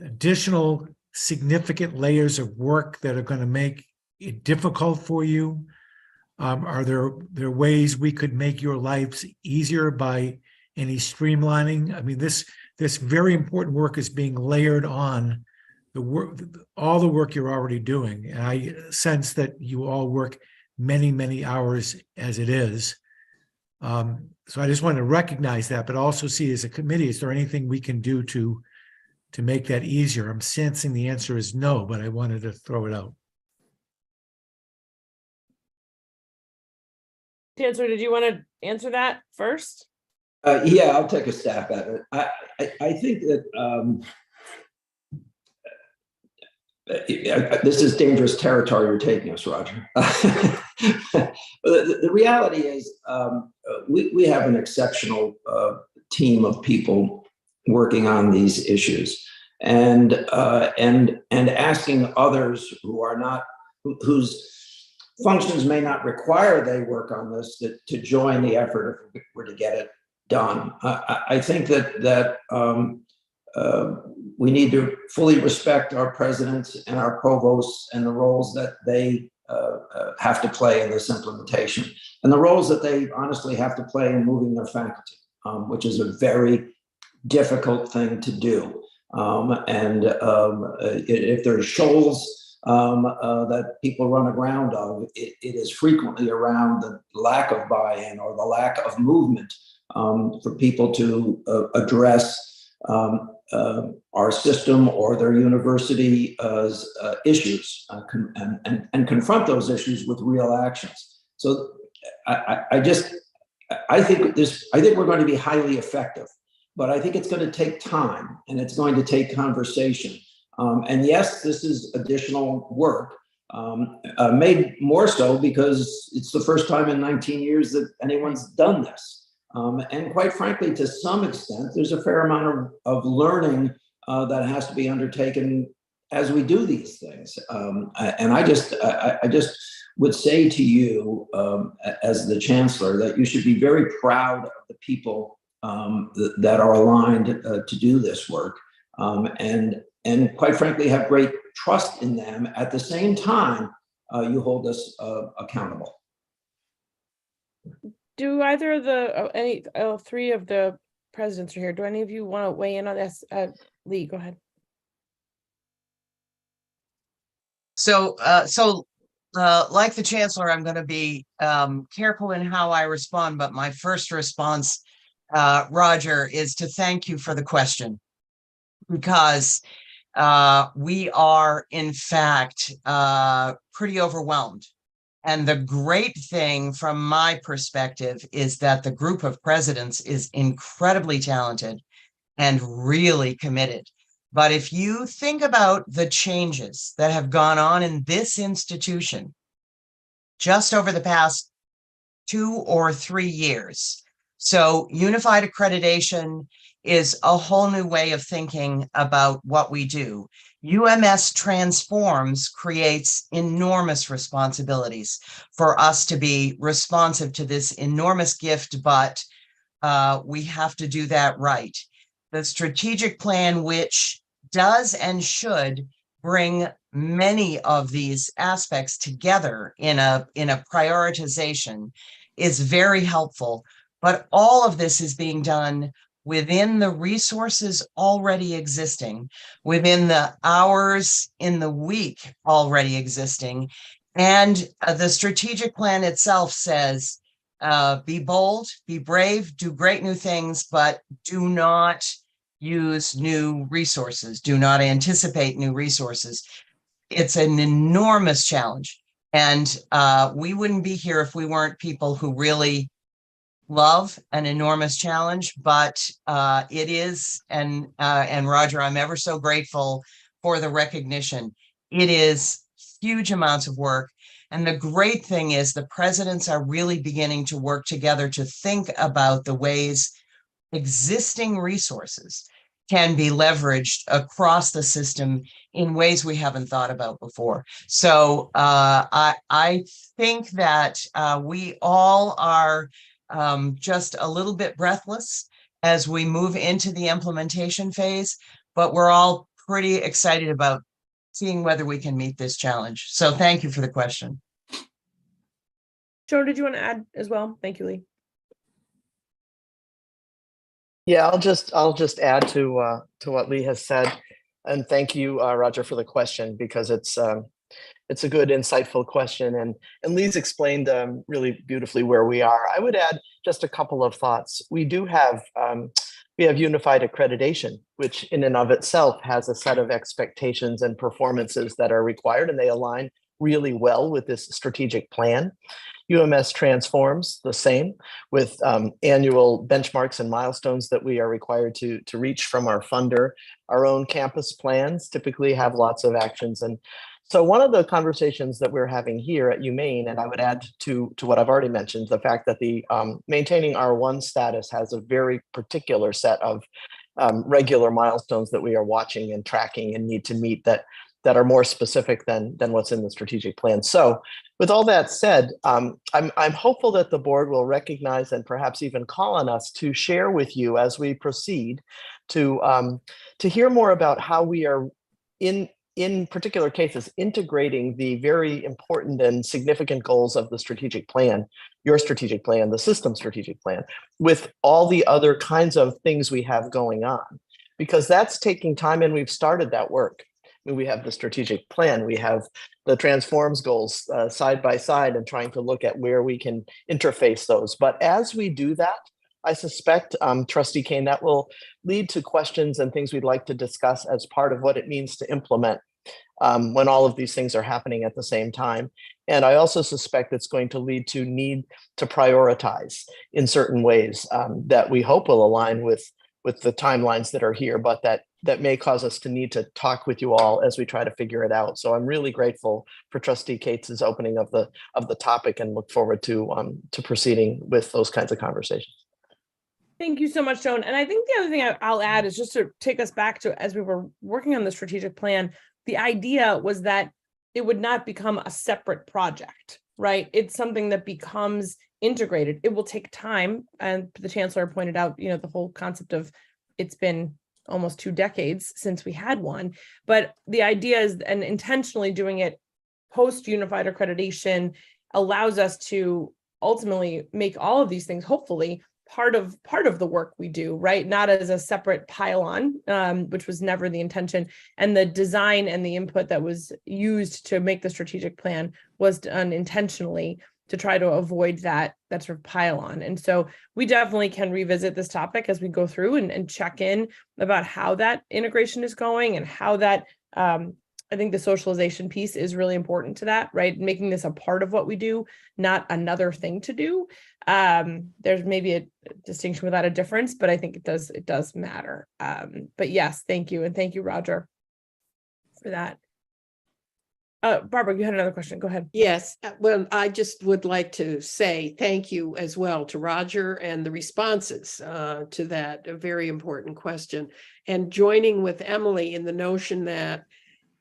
additional significant layers of work that are going to make it difficult for you? Are there ways we could make your lives easier by any streamlining? I mean, this very important work is being layered on the work, all the work you're already doing. And I sense that you all work many hours as it is. So I just want to recognize that, but also see as a committee, is there anything we can do to make that easier? I'm sensing the answer is no, but I wanted to throw it out. Chancellor, did you want to answer that first? Yeah, I'll take a stab at it. I think that this is dangerous territory you're taking us, Roger. The reality is we have an exceptional team of people working on these issues, and asking others who are not, whose functions may not require they work on this, to join the effort if we're to get it done. I think that we need to fully respect our presidents and our provosts and the roles that they have to play in this implementation, and the roles that they honestly have to play in moving their faculty, which is a very difficult thing to do. If there's shoals that people run aground of, it is frequently around the lack of buy-in or the lack of movement for people to address our system or their university issues and confront those issues with real actions. So I think we're going to be highly effective, but I think it's going to take time and it's going to take conversation. And yes, this is additional work, made more so because it's the first time in 19 years that anyone's done this. And quite frankly, to some extent, there's a fair amount of learning that has to be undertaken as we do these things. And I just would say to you, as the chancellor, that you should be very proud of the people that are aligned to do this work, and quite frankly, have great trust in them. At the same time, you hold us accountable. Do either of the three of the presidents are here? Do any of you want to weigh in on this? Lee, go ahead. So, like the chancellor, I'm going to be careful in how I respond, but my first response, Roger, is to thank you for the question, because we are, in fact, pretty overwhelmed. And the great thing from my perspective is that the group of presidents is incredibly talented and really committed. But if you think about the changes that have gone on in this institution just over the past 2 or 3 years, so unified accreditation is a whole new way of thinking about what we do. UMS Transforms creates enormous responsibilities for us to be responsive to this enormous gift, but we have to do that right. The strategic plan, which does and should bring many of these aspects together in a prioritization, is very helpful. But all of this is being done within the resources already existing, within the hours in the week already existing. And the strategic plan itself says, be bold, be brave, do great new things, but do not use new resources, do not anticipate new resources. It's an enormous challenge. And we wouldn't be here if we weren't people who really love an enormous challenge, but it is, and Roger, I'm ever so grateful for the recognition. It is huge amounts of work. And the great thing is the presidents are really beginning to work together to think about the ways existing resources can be leveraged across the system in ways we haven't thought about before. So I think that we all are just a little bit breathless as we move into the implementation phase, but we're all pretty excited about seeing whether we can meet this challenge. So thank you for the question. Joe, did you want to add as well? Thank you, Lee. Yeah, I'll just add to what Lee has said, and thank you, Roger, for the question, because it's a good, insightful question, and Lee's explained really beautifully where we are. I would add just a couple of thoughts. We have unified accreditation, which in and of itself has a set of expectations and performances that are required, and they align really well with this strategic plan. UMS Transforms, the same, with annual benchmarks and milestones that we are required to reach from our funder. Our own campus plans typically have lots of actions. And so one of the conversations that we're having here at UMaine, and I would add to what I've already mentioned, the fact that the maintaining R1 status has a very particular set of regular milestones that we are watching and tracking and need to meet that are more specific than what's in the strategic plan. So with all that said, I'm hopeful that the board will recognize and perhaps even call on us to share with you as we proceed to hear more about how we are in particular cases integrating the very important and significant goals of the strategic plan, your strategic plan, the system strategic plan, with all the other kinds of things we have going on, because that's taking time, and we've started that work. I mean, we have the strategic plan, we have the Transforms goals side by side, and trying to look at where we can interface those. But as we do that, I suspect, Trustee Kane, that will lead to questions and things we'd like to discuss as part of what it means to implement when all of these things are happening at the same time. And I also suspect it's going to lead to need to prioritize in certain ways that we hope will align with with the timelines that are here, but that may cause us to need to talk with you all as we try to figure it out. So I'm really grateful for Trustee Cates's opening of the topic and look forward to proceeding with those kinds of conversations. Thank you so much, Joan. And I think the other thing I'll add is just to take us back to, as we were working on the strategic plan, the idea was that it would not become a separate project, right? It's something that becomes integrated. It will take time. And the chancellor pointed out, the whole concept of it's been almost 2 decades since we had one. But the idea is, and intentionally doing it post unified accreditation allows us to ultimately make all of these things, hopefully, part of the work we do, right? Not as a separate pile-on, which was never the intention. And the design and the input that was used to make the strategic plan was done intentionally to try to avoid that sort of pile-on. And so we definitely can revisit this topic as we go through and check in about how that integration is going and how that, I think the socialization piece is really important to that, right? Making this a part of what we do, not another thing to do. There's maybe a distinction without a difference, but I think it does matter. But yes, thank you. And thank you, Roger, for that. Barbara, you had another question. Go ahead. Yes, well, I just would like to say thank you as well to Roger and the responses to that very important question, and joining with Emily in the notion that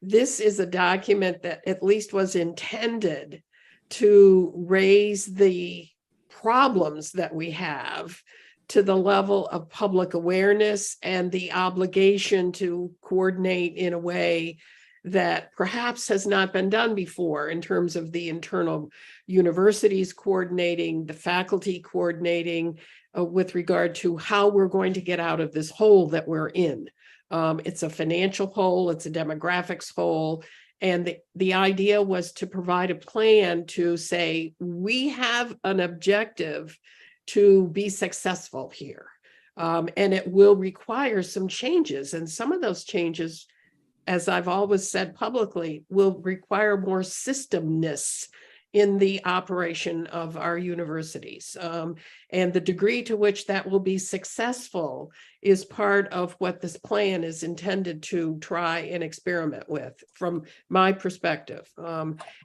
this is a document that at least was intended to raise the problems that we have to the level of public awareness and the obligation to coordinate in a way that perhaps has not been done before in terms of the internal universities coordinating, the faculty coordinating with regard to how we're going to get out of this hole that we're in. It's a financial hole, it's a demographics hole. And the idea was to provide a plan to say, we have an objective to be successful here. And it will require some changes. And some of those changes, as I've always said publicly, will require more systemness in the operation of our universities. And the degree to which that will be successful is part of what this plan is intended to try and experiment with from my perspective.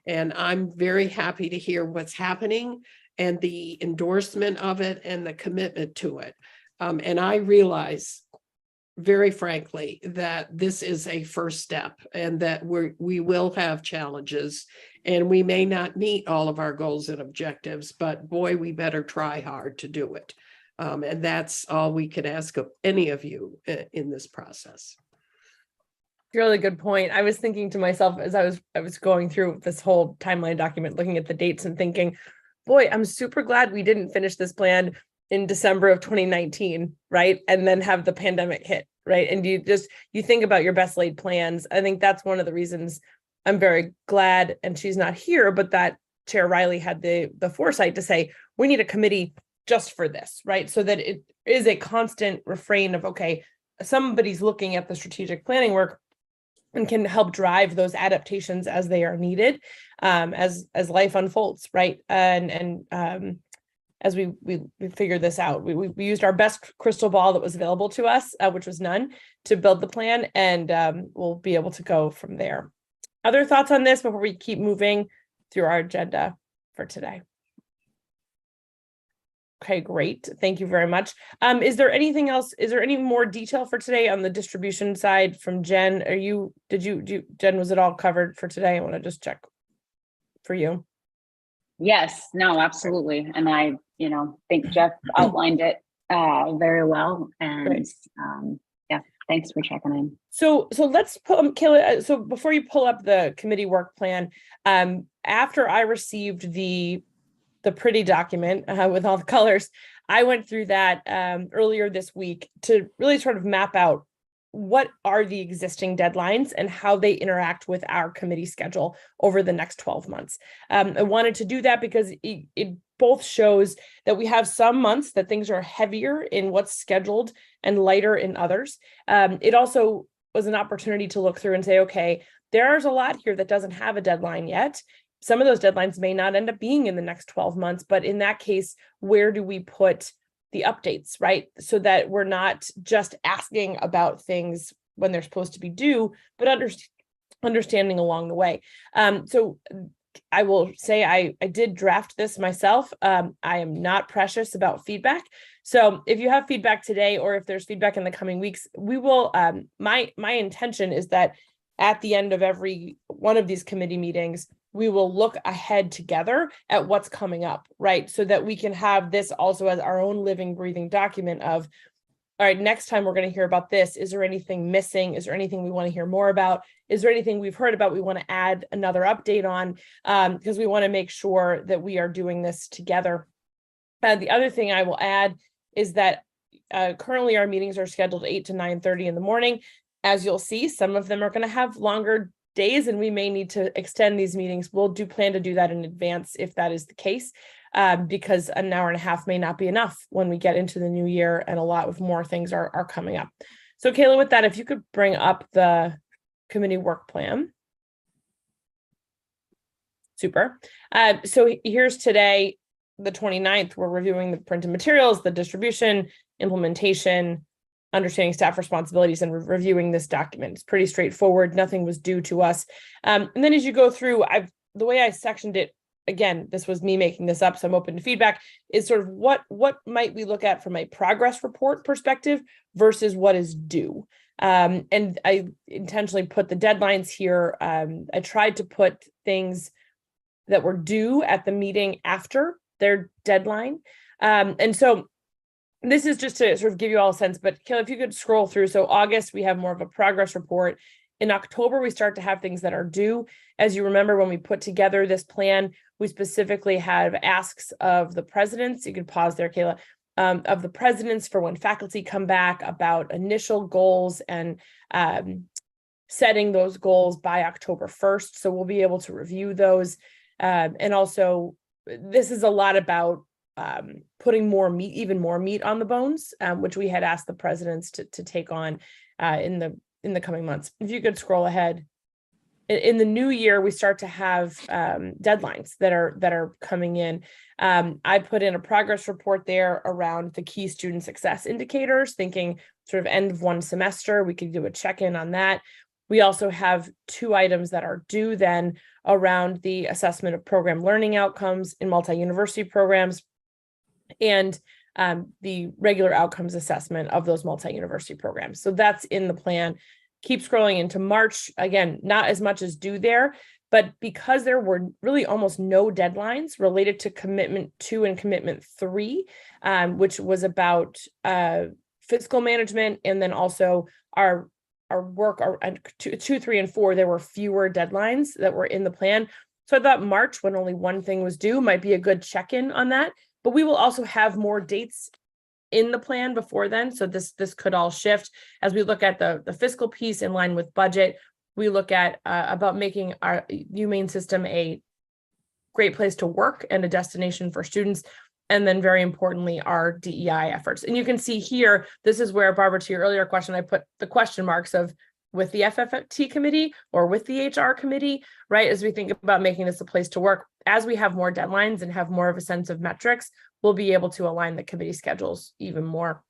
And I'm very happy to hear what's happening and the endorsement of it and the commitment to it. And I realize, very frankly, that this is a first step and that we will have challenges and we may not meet all of our goals and objectives, but boy, we better try hard to do it. And that's all we can ask of any of you in this process. Really good point. I was thinking to myself as I was going through this whole timeline document, looking at the dates and thinking, boy, I'm super glad we didn't finish this plan in December of 2019, right? And then have the pandemic hit, right? And you think about your best laid plans. I think that's one of the reasons I'm very glad, and she's not here, but that Chair Riley had the foresight to say, we need a committee just for this, right? So that it is a constant refrain of, okay, somebody's looking at the strategic planning work and can help drive those adaptations as they are needed, as life unfolds, right? And as we figured this out, we used our best crystal ball that was available to us, which was none, to build the plan, and we'll be able to go from there. Other thoughts on this before we keep moving through our agenda for today? Okay, great. Thank you very much. Is there anything else? Is there any more detail for today on the distribution side from Jen? Jen, was it all covered for today? I want to just check for you. Yes, no, absolutely. And I, think Jeff outlined it very well. And yeah, thanks for checking in. So let's put Kayla. So before you pull up the committee work plan, after I received the pretty document with all the colors, I went through that earlier this week to really sort of map out what are the existing deadlines and how they interact with our committee schedule over the next 12 months. I wanted to do that because it both shows that we have some months that things are heavier in what's scheduled and lighter in others. It also was an opportunity to look through and say, okay, there's a lot here that doesn't have a deadline yet. Some of those deadlines may not end up being in the next 12 months, but in that case, where do we put the updates, right? So that we're not just asking about things when they're supposed to be due, but understanding along the way. So I will say I did draft this myself. I am not precious about feedback. So if you have feedback today, or if there's feedback in the coming weeks, we will, my intention is that at the end of every one of these committee meetings, we will look ahead together at what's coming up, right? So that we can have this also as our own living, breathing document of, all right, next time we're going to hear about this. Is there anything missing? Is there anything we want to hear more about? Is there anything we've heard about we want to add another update on? Because we want to make sure that we are doing this together. The other thing I will add is that currently our meetings are scheduled 8 to 9:30 in the morning. As you'll see, some of them are going to have longer days, and we may need to extend these meetings. We'll plan to do that in advance if that is the case. Because an hour and a half may not be enough when we get into the new year and a lot of more things are coming up. So Kayla, with that, if you could bring up the committee work plan. Super. So here's today, the 29th, we're reviewing the printed materials, the distribution, implementation, understanding staff responsibilities, and reviewing this document. It's pretty straightforward. Nothing was due to us. And then as you go through, the way I sectioned it, again, this was me making this up, so I'm open to feedback, is sort of what might we look at from a progress report perspective versus what is due. And I intentionally put the deadlines here. I tried to put things that were due at the meeting after their deadline. And so this is just to sort of give you all a sense, but Kayla, if you could scroll through. So August, we have more of a progress report. In October, we start to have things that are due. As you remember, when we put together this plan, we specifically have asks of the presidents. You can pause there, Kayla, of the presidents for when faculty come back about initial goals and setting those goals by October 1st. So we'll be able to review those. And also, this is a lot about putting even more meat on the bones, which we had asked the presidents to take on in the coming months. If you could scroll ahead. In the new year, we start to have deadlines that are coming in. I put in a progress report there around the key student success indicators, thinking sort of end of one semester, we could do a check-in on that. We also have 2 items that are due then around the assessment of program learning outcomes in multi-university programs and the regular outcomes assessment of those multi-university programs. So that's in the plan. Keep scrolling into March. Again, not as much as due there, but because there were really almost no deadlines related to commitment 2 and commitment 3, which was about fiscal management, and then also our work, our 2, 3, and 4, there were fewer deadlines that were in the plan. So I thought March, when only one thing was due, might be a good check-in on that. But we will also have more dates in the plan before then. So this could all shift as we look at the fiscal piece in line with budget. We look at about making our UMaine system a great place to work and a destination for students. And then very importantly, our DEI efforts. And you can see here, this is where, Barbara, to your earlier question, I put the question marks of with the FFT committee or with the HR committee, right? As we think about making this a place to work, as we have more deadlines and have more of a sense of metrics, we'll be able to align the committee schedules even more.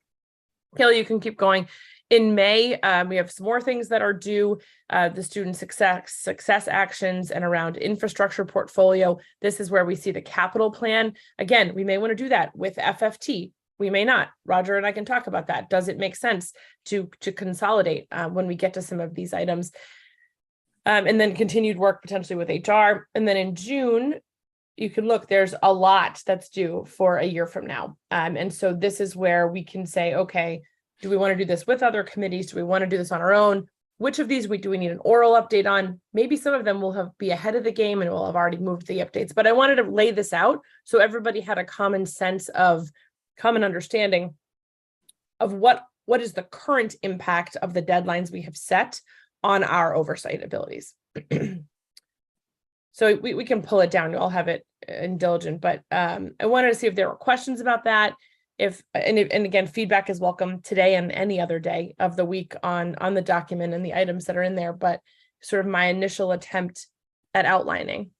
Kayla, you can keep going. In May, we have some more things that are due, the student success actions and around infrastructure portfolio. This is where we see the capital plan. Again, we may want to do that with FFT. We may not. Roger and I can talk about that. Does it make sense to consolidate when we get to some of these items? And then continued work potentially with HR. And then in June, you can look, there's a lot that's due for a year from now. And so this is where we can say, okay, do we want to do this with other committees? Do we want to do this on our own? Which of these do we need an oral update on? Maybe some of them will be ahead of the game and will have already moved the updates. But I wanted to lay this out so everybody had a common sense of common understanding of what is the current impact of the deadlines we have set on our oversight abilities. So we can pull it down. You all have it in diligent, but I wanted to see if there were questions about that. And again, feedback is welcome today and any other day of the week on the document and the items that are in there, but sort of my initial attempt at outlining.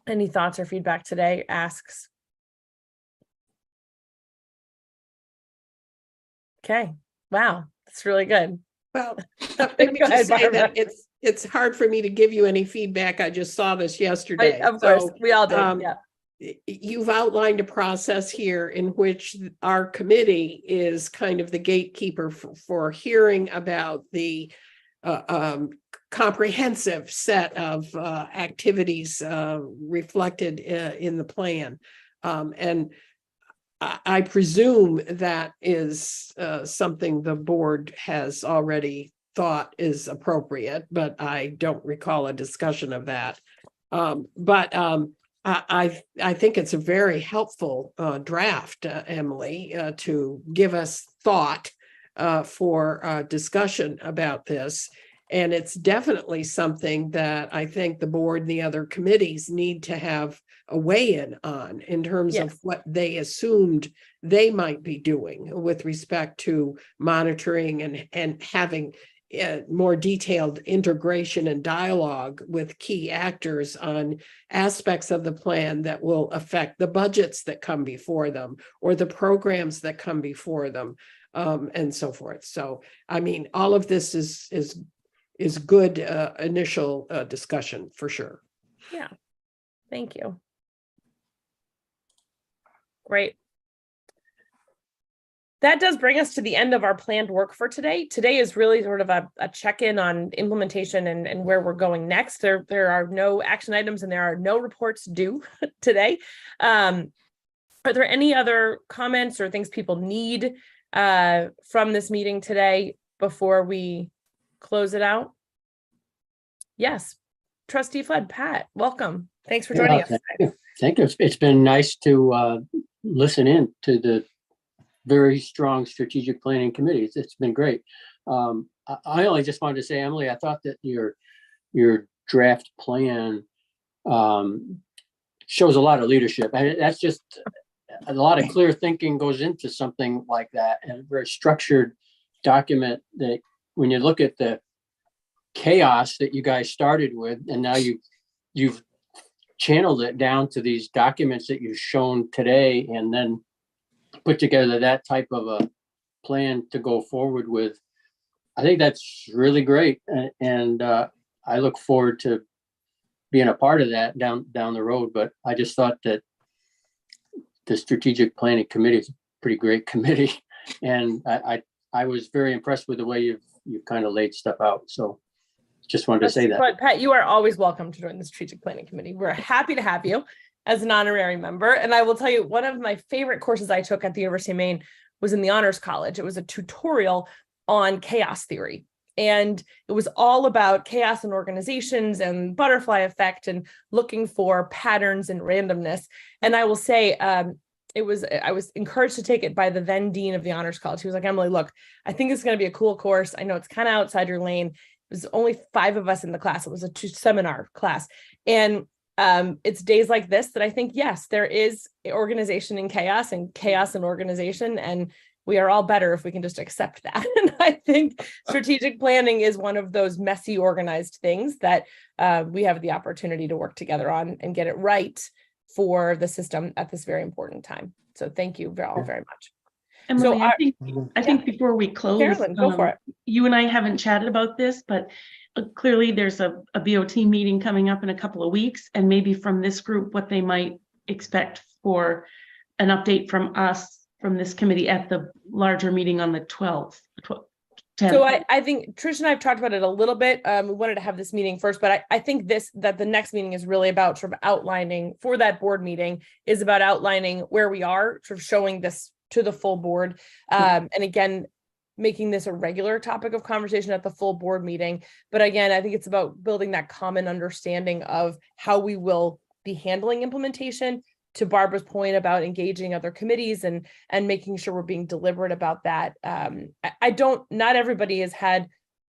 Any thoughts or feedback today? Asks. Okay. Wow. That's really good. Well, let me Go ahead, just say that Barbara. it's hard for me to give you any feedback. I just saw this yesterday. Of course, So, we all did. um, Yeah. you've outlined a process here in which our committee is kind of the gatekeeper for hearing about the comprehensive set of activities reflected in the plan. And I presume that is something the board has already thought is appropriate, but I don't recall a discussion of that. I think it's a very helpful draft, Emily, to give us thought for discussion about this. And it's definitely something that I think the board and the other committees need to have a weigh-in on in terms of what they assumed they might be doing with respect to monitoring and having more detailed integration and dialogue with key actors on aspects of the plan that will affect the budgets that come before them or the programs that come before them, and so forth. So, I mean, all of this is good initial discussion for sure. Yeah. Thank you. Great. That does bring us to the end of our planned work for today. Today is really sort of a check-in on implementation and where we're going next. There are no action items and there are no reports due today. Are there any other comments or things people need from this meeting today before we close it out? Yes. Trustee Flood, Pat, welcome. Thanks for joining us. Thank you. It's been nice to listen in to the very strong strategic planning committees. It's been great. I only just wanted to say, Emily, I thought that your draft plan shows a lot of leadership. And that's just a lot of clear thinking goes into something like that, and a very structured document that when you look at the chaos that you guys started with, and now you've channeled it down to these documents that you've shown today, and then put together that type of a plan to go forward with. I think that's really great. And I look forward to being a part of that down the road. But I just thought that the strategic planning committee is a pretty great committee. And I was very impressed with the way you've kind of laid stuff out. So just wanted to say that. But Pat, you are always welcome to join the strategic planning committee. We're happy to have you as an honorary member. And I will tell you, one of my favorite courses I took at the University of Maine was in the Honors College. It was a tutorial on chaos theory. And it was all about chaos in organizations and butterfly effect and looking for patterns and randomness. And I will say, I was encouraged to take it by the then dean of the Honors College. He was like, Emily, look, I think it's going to be a cool course. I know it's kind of outside your lane. It was only 5 of us in the class. It was a 2-seminar class. And it's days like this that I think, yes, there is organization in chaos and chaos in organization, and we are all better if we can just accept that. And I think strategic planning is one of those messy, organized things that we have the opportunity to work together on and get it right for the system at this very important time. So thank you all very much. Emily, So I think before we close, Carolyn, go for it. You and I haven't chatted about this, but clearly there's a BOT meeting coming up in a couple of weeks, and maybe from this group, what they might expect for an update from us, from this committee at the larger meeting on the 12th. So I think Trish and I have talked about it a little bit. We wanted to have this meeting first, but I think that the next meeting is really about sort of outlining for that board meeting is about outlining where we are, sort of showing this to the full board. And again, making this a regular topic of conversation at the full board meeting. But again, I think it's about building that common understanding of how we will be handling implementation, to Barbara's point about engaging other committees and making sure we're being deliberate about that. Not everybody has had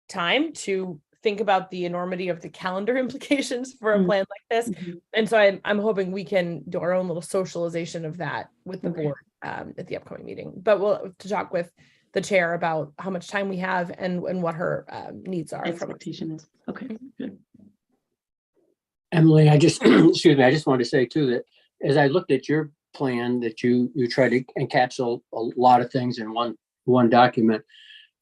time to think about the enormity of the calendar implications for a plan like this. And so I'm hoping we can do our own little socialization of that with the board at the upcoming meeting. But we'll to talk with the chair about how much time we have and what her needs are. Expectation is. Okay, good. Emily, I just wanted to say too that as I looked at your plan, that you try to encapsulate a lot of things in one one document.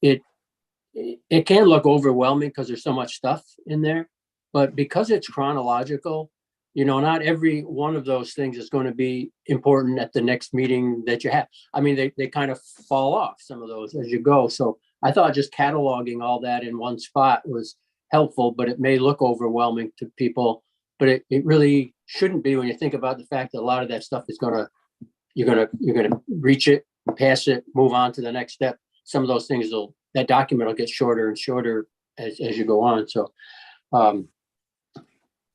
It can look overwhelming because there's so much stuff in there, but because it's chronological, not every one of those things is going to be important at the next meeting that you have. I mean, they kind of fall off, some of those, as you go. So I thought just cataloging all that in one spot was helpful, but it may look overwhelming to people, but it really shouldn't be when you think about the fact that a lot of that stuff is you're gonna reach it, pass it, move on to the next step. Some of those things that document will get shorter and shorter as you go on. So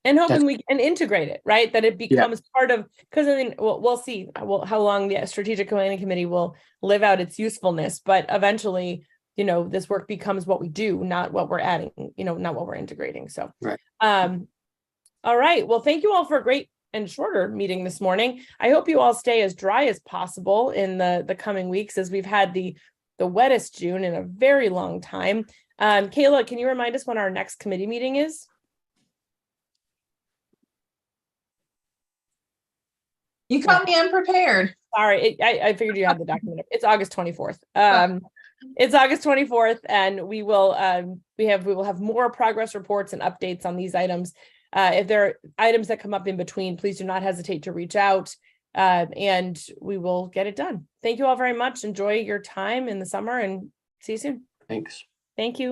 and hoping we can integrate it, right? That it becomes part of, because I mean, we'll see how long the strategic planning committee will live out its usefulness, but eventually, this work becomes what we do, not what we're adding, not what we're integrating. So, right. All right. Well, thank you all for a great and shorter meeting this morning. I hope you all stay as dry as possible in the coming weeks, as we've had the wettest June in a very long time. Kayla, can you remind us when our next committee meeting is? You caught me unprepared. Sorry, I figured you had the document. It's August 24th. It's August 24th, and we will have more progress reports and updates on these items. If there are items that come up in between, please do not hesitate to reach out, and we will get it done. Thank you all very much. Enjoy your time in the summer, and see you soon. Thanks. Thank you.